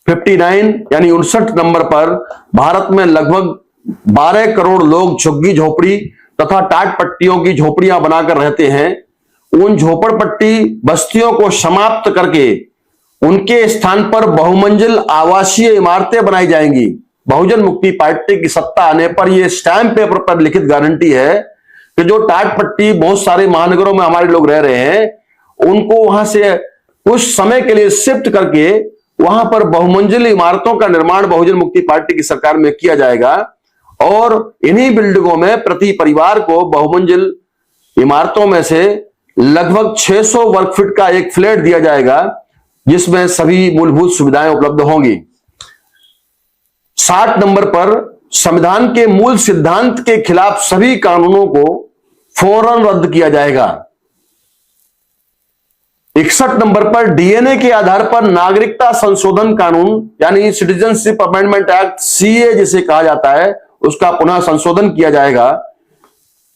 59 यानी 59 नंबर पर भारत में लगभग 12 करोड़ लोग झुग्गी झोपड़ी तथा टाट पट्टियों की झोपड़ियां बनाकर रहते हैं। उन झोपड़पट्टी बस्तियों को समाप्त करके उनके स्थान पर बहुमंजिल आवासीय इमारतें बनाई जाएंगी। बहुजन मुक्ति पार्टी की सत्ता आने पर यह स्टैंप पेपर पर लिखित गारंटी है कि जो टाट पट्टी बहुत सारे महानगरों में हमारे लोग रह रहे हैं, उनको वहां से कुछ समय के लिए शिफ्ट करके वहां पर बहुमंजिल इमारतों का निर्माण बहुजन मुक्ति पार्टी की सरकार में किया जाएगा और इन्हीं बिल्डिंगों में प्रति परिवार को बहुमंजिल इमारतों में से लगभग 600 वर्ग फीट का एक फ्लैट दिया जाएगा जिसमें सभी मूलभूत सुविधाएं उपलब्ध होंगी। 60 नंबर पर संविधान के मूल सिद्धांत के खिलाफ सभी कानूनों को फौरन रद्द किया जाएगा। 61 नंबर पर डीएनए के आधार पर नागरिकता संशोधन कानून यानी सिटीजनशिप अमेंडमेंट एक्ट सीए जिसे कहा जाता है, उसका पुनः संशोधन किया जाएगा।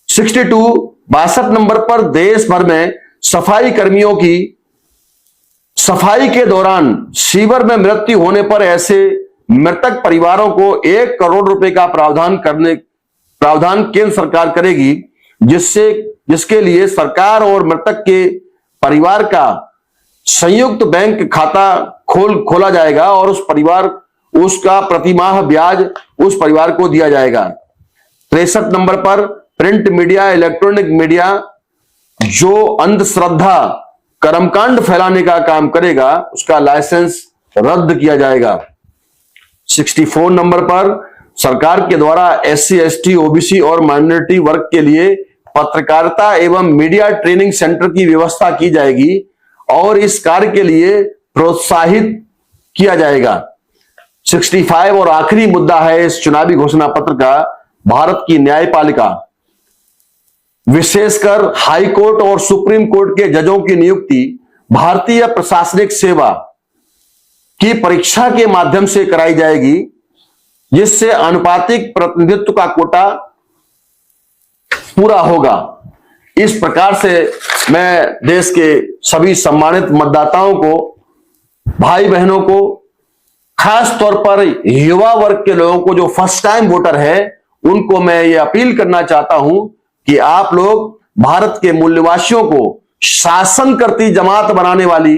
62 नंबर पर देश भर में सफाई कर्मियों की सफाई के दौरान सीवर में मृत्यु होने पर ऐसे मृतक परिवारों को 1 करोड़ रुपए का प्रावधान केंद्र सरकार करेगी, जिसके लिए सरकार और मृतक के परिवार का संयुक्त बैंक खाता खोला जाएगा और उसका प्रतिमाह ब्याज उस परिवार को दिया जाएगा। 63 नंबर पर प्रिंट मीडिया, इलेक्ट्रॉनिक मीडिया जो अंधश्रद्धा कर्मकांड फैलाने का काम करेगा, उसका लाइसेंस रद्द किया जाएगा। 64 नंबर पर सरकार के द्वारा SC, ST, OBC और माइनॉरिटी वर्ग के लिए पत्रकारिता एवं मीडिया ट्रेनिंग सेंटर की व्यवस्था की जाएगी और इस कार्य के लिए प्रोत्साहित किया जाएगा। 65 और आखिरी मुद्दा है इस चुनावी घोषणा पत्र का, भारत की न्यायपालिका विशेषकर हाई कोर्ट और सुप्रीम कोर्ट के जजों की नियुक्ति भारतीय प्रशासनिक सेवा की परीक्षा के माध्यम से कराई जाएगी, जिससे आनुपातिक प्रतिनिधित्व का कोटा पूरा होगा। इस प्रकार से मैं देश के सभी सम्मानित मतदाताओं को, भाई बहनों को, खास तौर पर युवा वर्ग के लोगों को जो फर्स्ट टाइम वोटर है, उनको मैं ये अपील करना चाहता हूं कि आप लोग भारत के मूल्यवासियों को शासन करती जमात बनाने वाली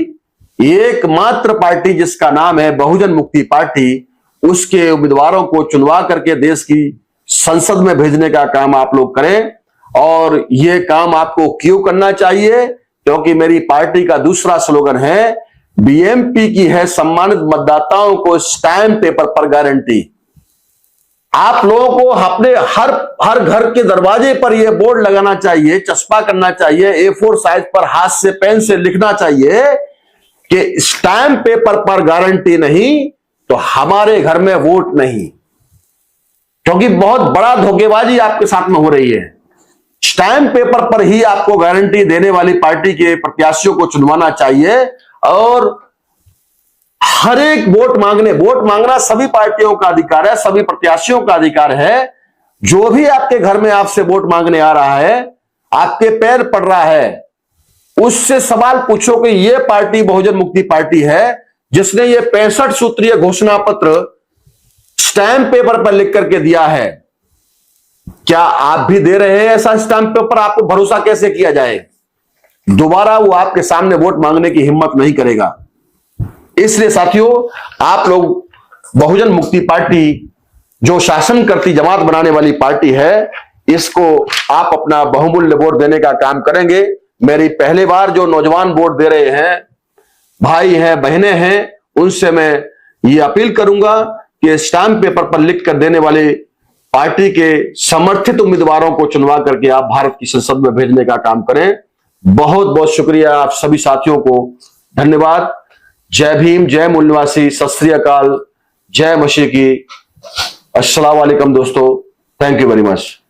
एकमात्र पार्टी जिसका नाम है बहुजन मुक्ति पार्टी, उसके उम्मीदवारों को चुनवा करके देश की संसद में भेजने का काम आप लोग करें। और यह काम आपको क्यों करना चाहिए? क्योंकि मेरी पार्टी का दूसरा स्लोगन है, बीएमपी की है सम्मानित मतदाताओं को स्टैम्प पेपर पर गारंटी। आप लोगों को अपने हर घर के दरवाजे पर यह बोर्ड लगाना चाहिए, चस्पा करना चाहिए, A4 साइज पर हाथ से पेन से लिखना चाहिए कि स्टैम्प पेपर पर गारंटी नहीं तो हमारे घर में वोट नहीं। क्योंकि बहुत बड़ा धोखेबाजी आपके साथ में हो रही है। स्टैम्प पेपर पर ही आपको गारंटी देने वाली पार्टी के प्रत्याशियों को चुनवाना चाहिए और हर एक वोट मांगना सभी पार्टियों का अधिकार है, सभी प्रत्याशियों का अधिकार है। जो भी आपके घर में आपसे वोट मांगने आ रहा है, आपके पैर पड़ रहा है, उससे सवाल पूछो कि यह पार्टी बहुजन मुक्ति पार्टी है जिसने ये 65 सूत्रीय घोषणा पत्र स्टैम्प पेपर पर लिख करके दिया है। क्या आप भी दे रहे हैं ऐसा स्टैम्प पेपर? आपको भरोसा कैसे किया जाए? दोबारा वो आपके सामने वोट मांगने की हिम्मत नहीं करेगा। इसलिए साथियों, आप लोग बहुजन मुक्ति पार्टी जो शासन करती जमात बनाने वाली पार्टी है, इसको आप अपना बहुमूल्य वोट देने का काम करेंगे। मेरी पहली बार जो नौजवान वोट दे रहे हैं, भाई हैं, बहनें हैं, उनसे मैं ये अपील करूंगा कि स्टाम्प पेपर पर लिख कर देने वाले पार्टी के समर्थित उम्मीदवारों को चुनवा करके आप भारत की संसद में भेजने का काम करें। बहुत बहुत शुक्रिया आप सभी साथियों को, धन्यवाद। जय भीम, जय मूल निवासी, सत श्री अकाल, जय मसीह की, अस्सलाम वालेकुम दोस्तों, थैंक यू वेरी मच।